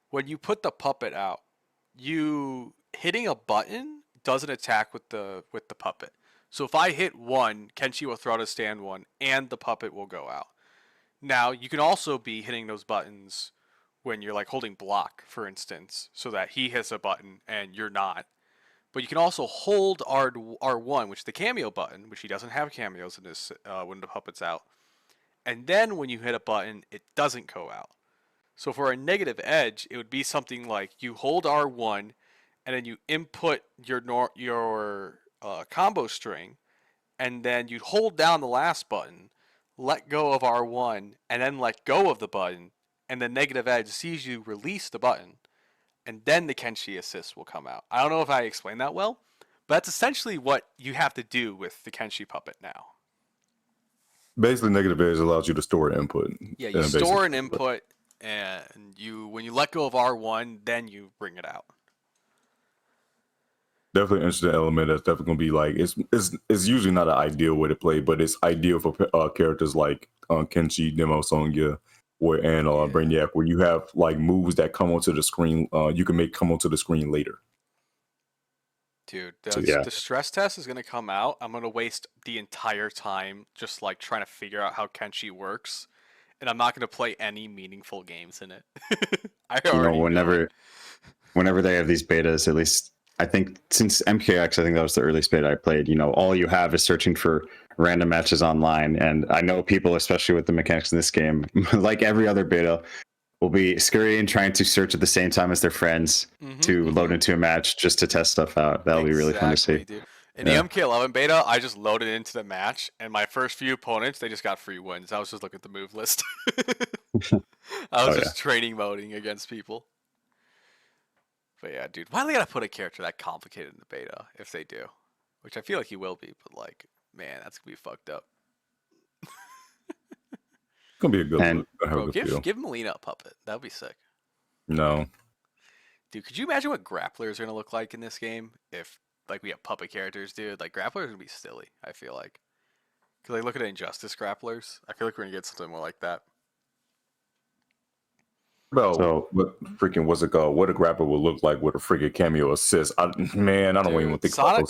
when you put the puppet out, you hitting a button doesn't attack with the puppet. So if I hit one, Kenshi will throw out a stand one, and the puppet will go out. Now you can also be hitting those buttons when you're like holding block, for instance, so that he hits a button and you're not. But you can also hold R1, which is the cameo button, which he doesn't have cameos in this when the puppet's out. And then when you hit a button, it doesn't go out. So for a Negative Edge, it would be something like you hold R1, and then you input your combo string, and then you hold down the last button, let go of R1, and then let go of the button, and the Negative Edge sees you release the button, and then the Kenshi assist will come out. I don't know if I explained that well, but that's essentially what you have to do with the Kenshi puppet now. Basically, Negative Edge allows you to store an input. Yeah, you store an input, and when you let go of R1, then you bring it out. Definitely an interesting element. That's definitely gonna be like it's usually not an ideal way to play, but it's ideal for characters like Kenshi, Demo, Sonya, and Brainiac, where you have like moves that come onto the screen. You can make come onto the screen later. Dude, the stress test is gonna come out. I'm gonna waste the entire time just like trying to figure out how Kenshi works, and I'm not gonna play any meaningful games in it. I already whenever they have these betas, at least I think since MKX, I think that was the earliest beta I played. All you have is searching for random matches online, and I know people, especially with the mechanics in this game, like every other beta, will be scurrying trying to search at the same time as their friends to load into a match just to test stuff out. That'll be really fun to see. Dude. In the MK11 beta, I just loaded into the match, and my first few opponents, they just got free wins. I was just looking at the move list. I was just training moding against people. But yeah, dude, why do they gotta put a character that complicated in the beta if they do? Which I feel like he will be, but like, man, that's gonna be fucked up. It's gonna be a good look. Bro, give Melina a puppet. That would be sick. No. Dude, could you imagine what grapplers are gonna look like in this game if like we have puppet characters, dude? Like grapplers are gonna be silly, I feel like. Cause like look at Injustice grapplers. I feel like we're gonna get something more like that. Bro, what freaking what's it called? What a grappler would look like with a freaking cameo assist. I don't even think Sonic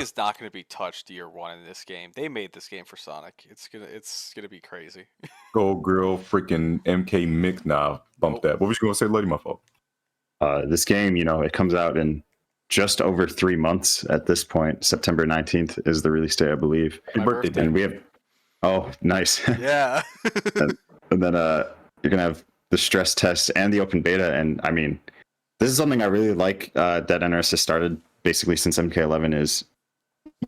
is not going to be touched year one in this game. They made this game for Sonic. It's gonna be crazy. Gold Grill, freaking MK Mix. Nah, bump that. What was you gonna say, Ludi? My fault. This game, it comes out in just over 3 months at this point. September 19th is the release day, I believe. My birthday. And we have, oh, nice. Yeah. and then you're gonna have the stress test and the open beta, and I mean, this is something I really like that NRS has started basically since MK11 is,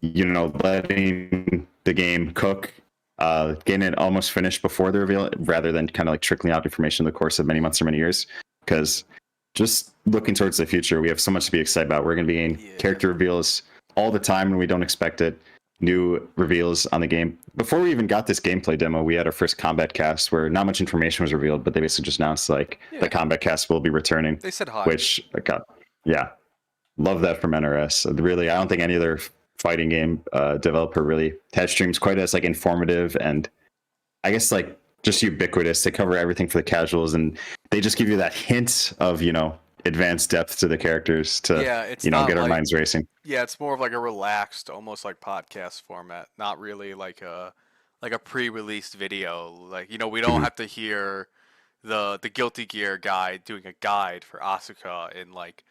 letting the game cook, getting it almost finished before the reveal, rather than kind of like trickling out information in the course of many months or many years. Because just looking towards the future, we have so much to be excited about. We're going to be getting character reveals all the time when we don't expect it. New reveals on the game. Before we even got this gameplay demo, we had our first combat cast where not much information was revealed, but they basically just announced the combat cast will be returning. They said hi. Which, love that from NRS. Really, I don't think any other fighting game developer really has streams quite as like informative and I guess like just ubiquitous. They cover everything for the casuals, and they just give you that hint of advanced depth to the characters to get our minds racing. Yeah, it's more of like a relaxed, almost like podcast format, not really like a pre-released video. Like we don't have to hear the Guilty Gear guy doing a guide for Asuka and like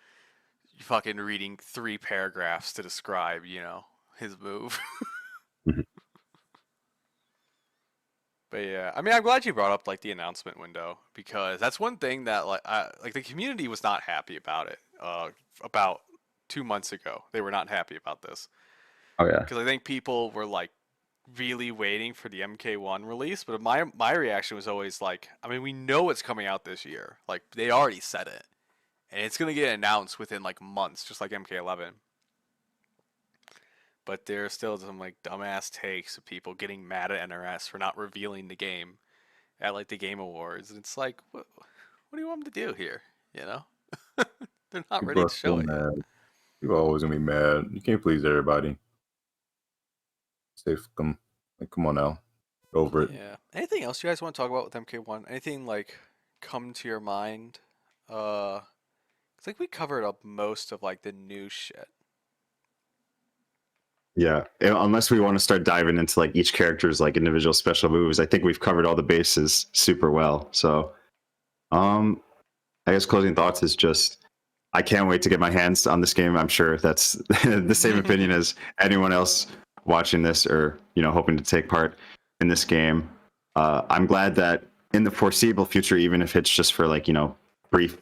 fucking reading 3 paragraphs to describe his move. But yeah, I mean, I'm glad you brought up like the announcement window because that's one thing that like the community was not happy about it. About 2 months ago, they were not happy about this, Oh yeah. because I think people were like really waiting for the MK1 release. But my reaction was always like, I mean, we know it's coming out this year. Like they already said it, and it's gonna get announced within like months, just like MK11. But there's still some like dumbass takes of people getting mad at NRS for not revealing the game at like the Game Awards, and it's like, what do you want them to do here? You know, they're not People ready are to show still it yet. mad. People are always gonna be mad. You can't please everybody. Safe, come on now, Get over it. Yeah. Anything else you guys want to talk about with MK1? Anything like come to your mind? It's like we covered up most of like the new shit. Yeah, unless we want to start diving into like each character's like individual special moves, I think we've covered all the bases super well. So, I guess closing thoughts is just I can't wait to get my hands on this game. I'm sure that's the same opinion as anyone else watching this or hoping to take part in this game. I'm glad that in the foreseeable future, even if it's just for like brief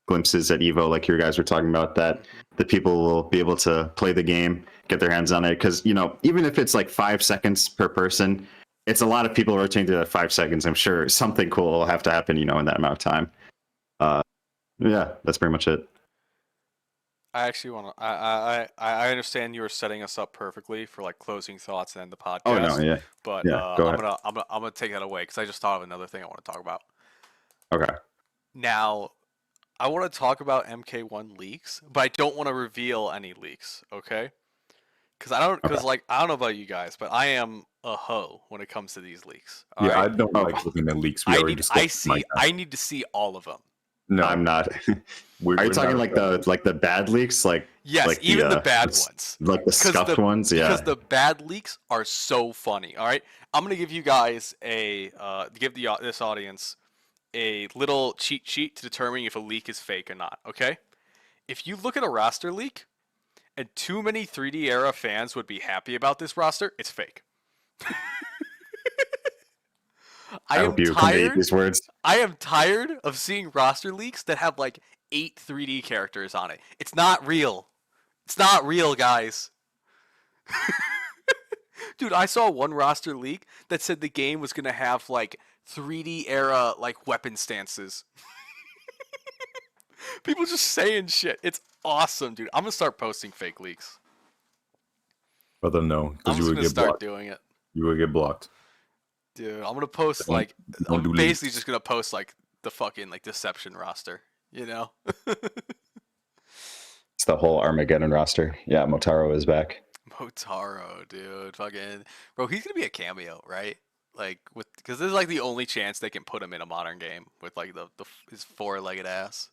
glimpses at Evo, like you guys were talking about, that the people will be able to play the game, get their hands on it. Because even if it's like 5 seconds per person, it's a lot of people rotating through that 5 seconds. I'm sure something cool will have to happen, in that amount of time. Yeah, that's pretty much it. I actually want to. I understand you were setting us up perfectly for like closing thoughts and end the Oh no, podcast, yeah, but yeah. Go ahead. I'm gonna take that away because I just thought of another thing I want to talk about. Okay. Now, I want to talk about MK1 leaks, but I don't want to reveal any leaks. Okay? Okay. Like I don't know about you guys, but I am a hoe when it comes to these leaks. All Yeah, right. I don't like looking at leaks. We already discussed Mike. I need to see all of them. No, I'm not. we're Are you talking not like the bad leaks, Yes, like even the bad the, ones. like the scuffed ones? Yeah. Because the bad leaks are so funny. All right, I'm gonna give you guys this audience a little cheat sheet to determine if a leak is fake or not. Okay, if you look at a roster leak, and too many 3D era fans would be happy about this roster, it's fake. I hope you convey these words. I am tired of seeing roster leaks that have like 8 3D characters on it. It's not real. It's not real, guys. Dude, I saw one roster leak that said the game was gonna have like 3D era like weapon stances. People just saying shit. It's awesome, dude. I'm gonna start posting fake leaks. Brother, no, I'm because you just would gonna get start blocked. doing it. You would get blocked. Dude, I'm gonna post Don't- like don't I'm do basically leaks. just gonna post like the fucking like deception roster, you know? It's the whole Armageddon roster. Yeah, Motaro is back. Motaro, dude. Fucking bro, he's gonna be a cameo, right? Like with because this is like the only chance they can put him in a modern game with like his four-legged ass.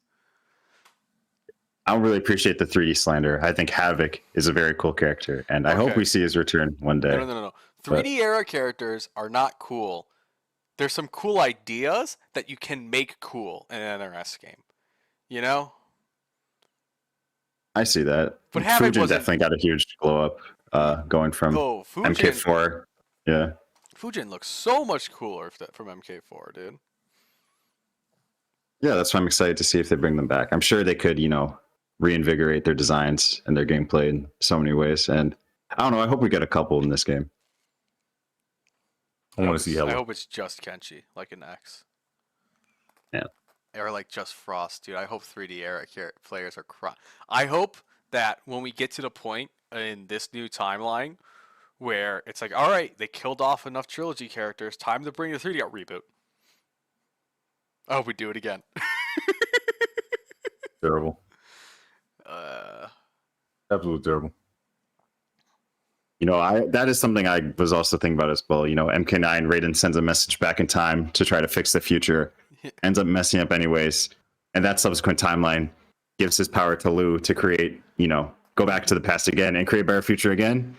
I don't really appreciate the 3D slander. I think Havoc is a very cool character, and I hope Okay. we see his return one day. No. 3D era characters are not cool. There's some cool ideas that you can make cool in an NRS game. You know? I see that. But Havoc Fujin wasn't. definitely got a huge glow up, going from Oh, MK4. Yeah. Fujin looks so much cooler from MK4, dude. Yeah, that's why I'm excited to see if they bring them back. I'm sure they could, reinvigorate their designs and their gameplay in so many ways. And I don't know. I hope we get a couple in this game. I want to see I Hella. hope it's just Kenshi, like an X. Yeah. Or like just Frost, dude. I hope 3D era players are I hope that when we get to the point in this new timeline where it's like, all right, they killed off enough trilogy characters, time to bring the 3D out reboot. I hope we do it again. Terrible. Absolutely terrible. That is something I was also thinking about as well. MK9 Raiden sends a message back in time to try to fix the future, ends up messing up anyways, and that subsequent timeline gives his power to Lu to create, go back to the past again and create a better future again.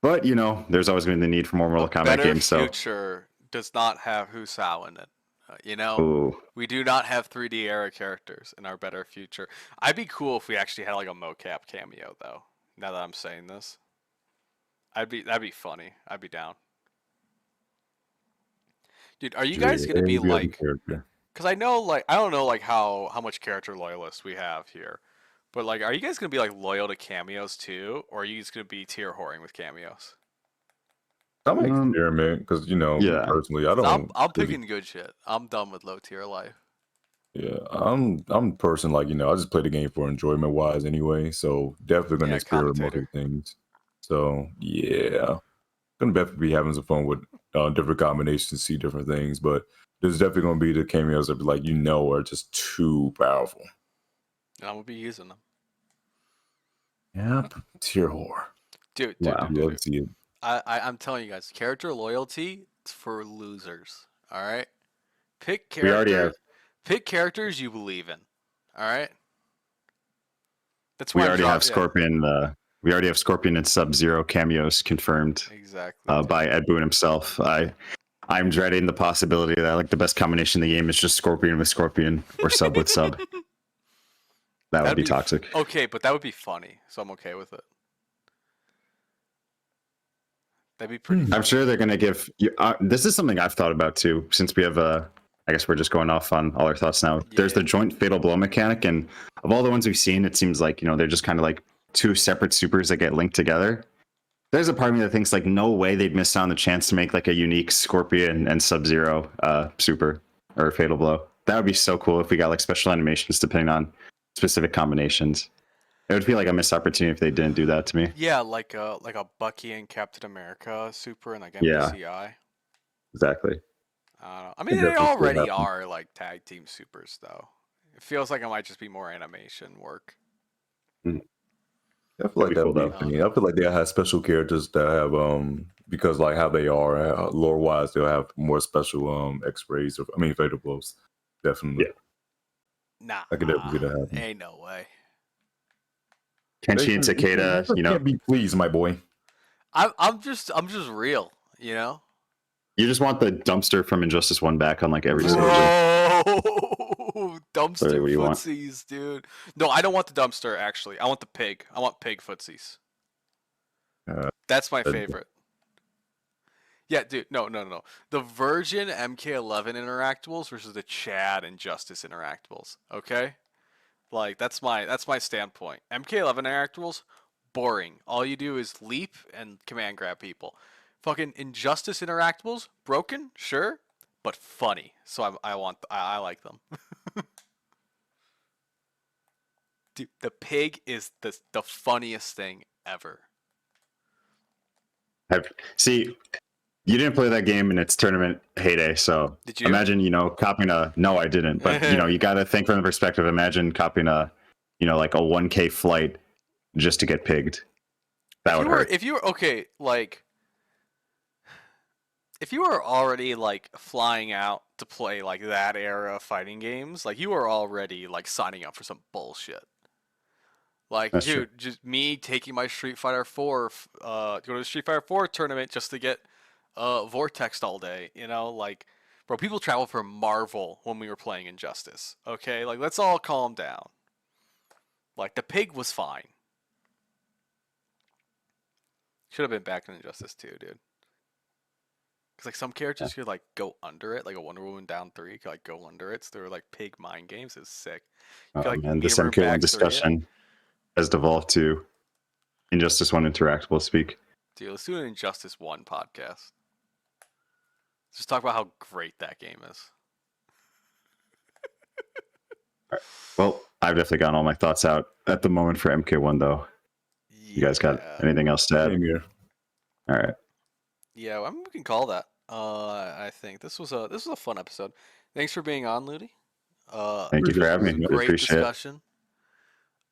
But there's always going to be the need for more Mortal Kombat games. So future does not have Husao in it. Ooh. We do not have 3D era characters in our better future. I'd be cool if we actually had like a mocap cameo though. Now that I'm saying this, that'd be funny. I'd be down. Dude, are you guys gonna be like? Because I know, like, I don't know, like how much character loyalists we have here, But like, are you guys gonna be like loyal to cameos too, or are you just gonna be tier whoring with cameos? I'm an Um, experiment because me yeah. personally, I 'Cause don't. I'm Really, picking good shit. I'm done with low tier life. yeah, I'm a person like I just play the game for enjoyment wise anyway. So definitely gonna Yeah, experiment with commentator. multiple things. So yeah, gonna definitely be having some fun with different combinations, see different things. But there's definitely gonna be the cameos that be like are just too powerful. And I'm gonna be using them. Yep, tier whore. Dude, Wow. Love to see it. I'm telling you guys, character loyalty it's for losers. All right, pick We already character, have pick characters you believe in. All right, that's we why I'm already have dropping. Yeah, Scorpion. We already have Scorpion and Sub-Zero cameos confirmed exactly. Dude. by Ed Boon himself. I'm dreading the possibility that like the best combination in the game is just Scorpion with Scorpion or Sub with Sub. That would That'd be be toxic. okay, but that would be funny, so I'm okay with it. That'd be pretty I'm funny. sure they're going to give you. This is something I've thought about too, since we have I guess we're just going off on all our thoughts now. There's Yeah. the joint fatal blow mechanic, and of all the ones we've seen, it seems like they're just kind of like two separate supers that get linked together. There's a part of me that thinks like no way they'd miss out on the chance to make like a unique Scorpion and Sub-Zero super or fatal blow. That would be so cool if we got like special animations depending on specific combinations. It would feel like a missed opportunity if they didn't do that to me. Yeah, like a Bucky and Captain America super and like Yeah, NPCI. exactly. I don't know. I Could mean, they definitely see it already happen. are like tag team supers though. It feels like it might just be more animation work. I feel like That'd be that cool would be though. funny. I feel like they'll have special characters that have because like how they are lore wise, they'll have more special X-rays or fatal blows. Definitely. Yeah. Nah, I could definitely see that happen. ain't no way. Kenshi and Takeda, can't be pleased, my boy. I'm just real, you know. you just want the dumpster from Injustice 1 back on like every stage. Bro, dumpster Literally what you want. footsies, dude. No, I don't want the dumpster. Actually, I want the pig. I want pig footsies. That's my that- favorite. Yeah, dude. No. The Virgin MK11 interactables versus the Chad and Justice interactables. Okay, like that's my standpoint. MK11 interactables, boring. All you do is leap and command grab people. Fucking Injustice interactables, broken, sure, but funny. So I like them. Dude, the pig is the funniest thing ever. See, you didn't play that game in its tournament heyday, so Did you? imagine, copying a no, I didn't. But you gotta think from the perspective, imagine copying a like a 1K flight just to get pigged. That would hurt. If you were okay, like if you were already like flying out to play like that era of fighting games, like you were already like signing up for some bullshit. Like, That's true. dude, just me taking my Street Fighter 4, go to the Street Fighter 4 tournament just to get Vortex all day, like, bro, people travel for Marvel when we were playing Injustice, okay? Like, let's all calm down. Like, the pig was fine. Should have been back in Injustice 2, dude. Because, like, some characters could, like, go under it, like a Wonder Woman down 3 could, like, go under it, so they were, like, pig mind games. It was sick. You could, like, And this meet 'em in her MK1 backstory, discussion has devolved to Injustice 1 interactable speak. Dude, let's do an Injustice 1 podcast. Just talk about how great that game is. Well, I've definitely gotten all my thoughts out at the moment for MK1, though. You guys got anything else to add? Same here. All right. Yeah, I mean, we can call that. I think this was a fun episode. Thanks for being on, Ludi. Thank you for having me. It was a Really great appreciate it. discussion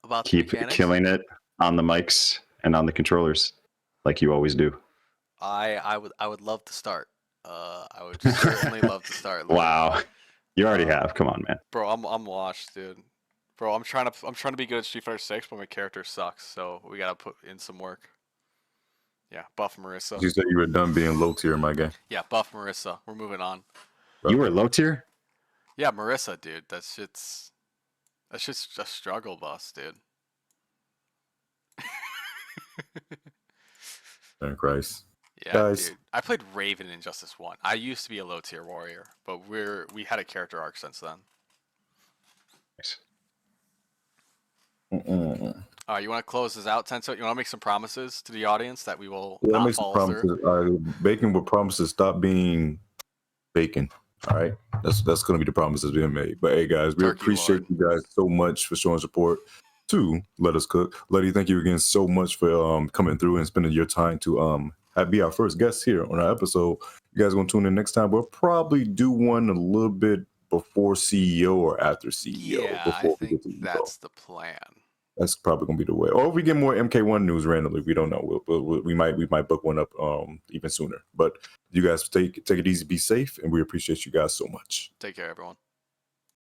about the Keep mechanics. killing it on the mics and on the controllers, like you always do. I would love to start. I would certainly love to start. Ludi. Wow, you already have. Come on, man. Bro, I'm washed, dude. Bro, I'm trying to be good at Street Fighter 6, but my character sucks, so we gotta put in some work. Yeah, buff Marissa. You said you were done being low tier, my guy. Yeah, buff Marissa. We're moving on. You were low tier. Yeah, Marissa, dude. That's just a struggle bus, dude. Thank Christ. Yeah, Guys. dude. I played Raven in Justice 1. I used to be a low tier warrior, but we had a character arc since then. Nice. All right, you want to close this out, Tenso? You want to make some promises to the audience that we will Yeah, not make some follow promises. through? Bacon will promise to stop being bacon. All right, that's gonna be the promises being made. But hey, guys, we Turkey appreciate Lord. you guys so much for showing support to Let Us Cook. Ludi, thank you again so much for coming through and spending your time to be our first guest here on our episode. You guys gonna tune in next time? We'll probably do one a little bit before CEO or after CEO Yeah, I before we think get to Evo. that's the plan. That's probably gonna be the way. Or if we get more MK1 news randomly, we don't know. We might book one up even sooner. But you guys take it easy, be safe, and we appreciate you guys so much. Take care, everyone.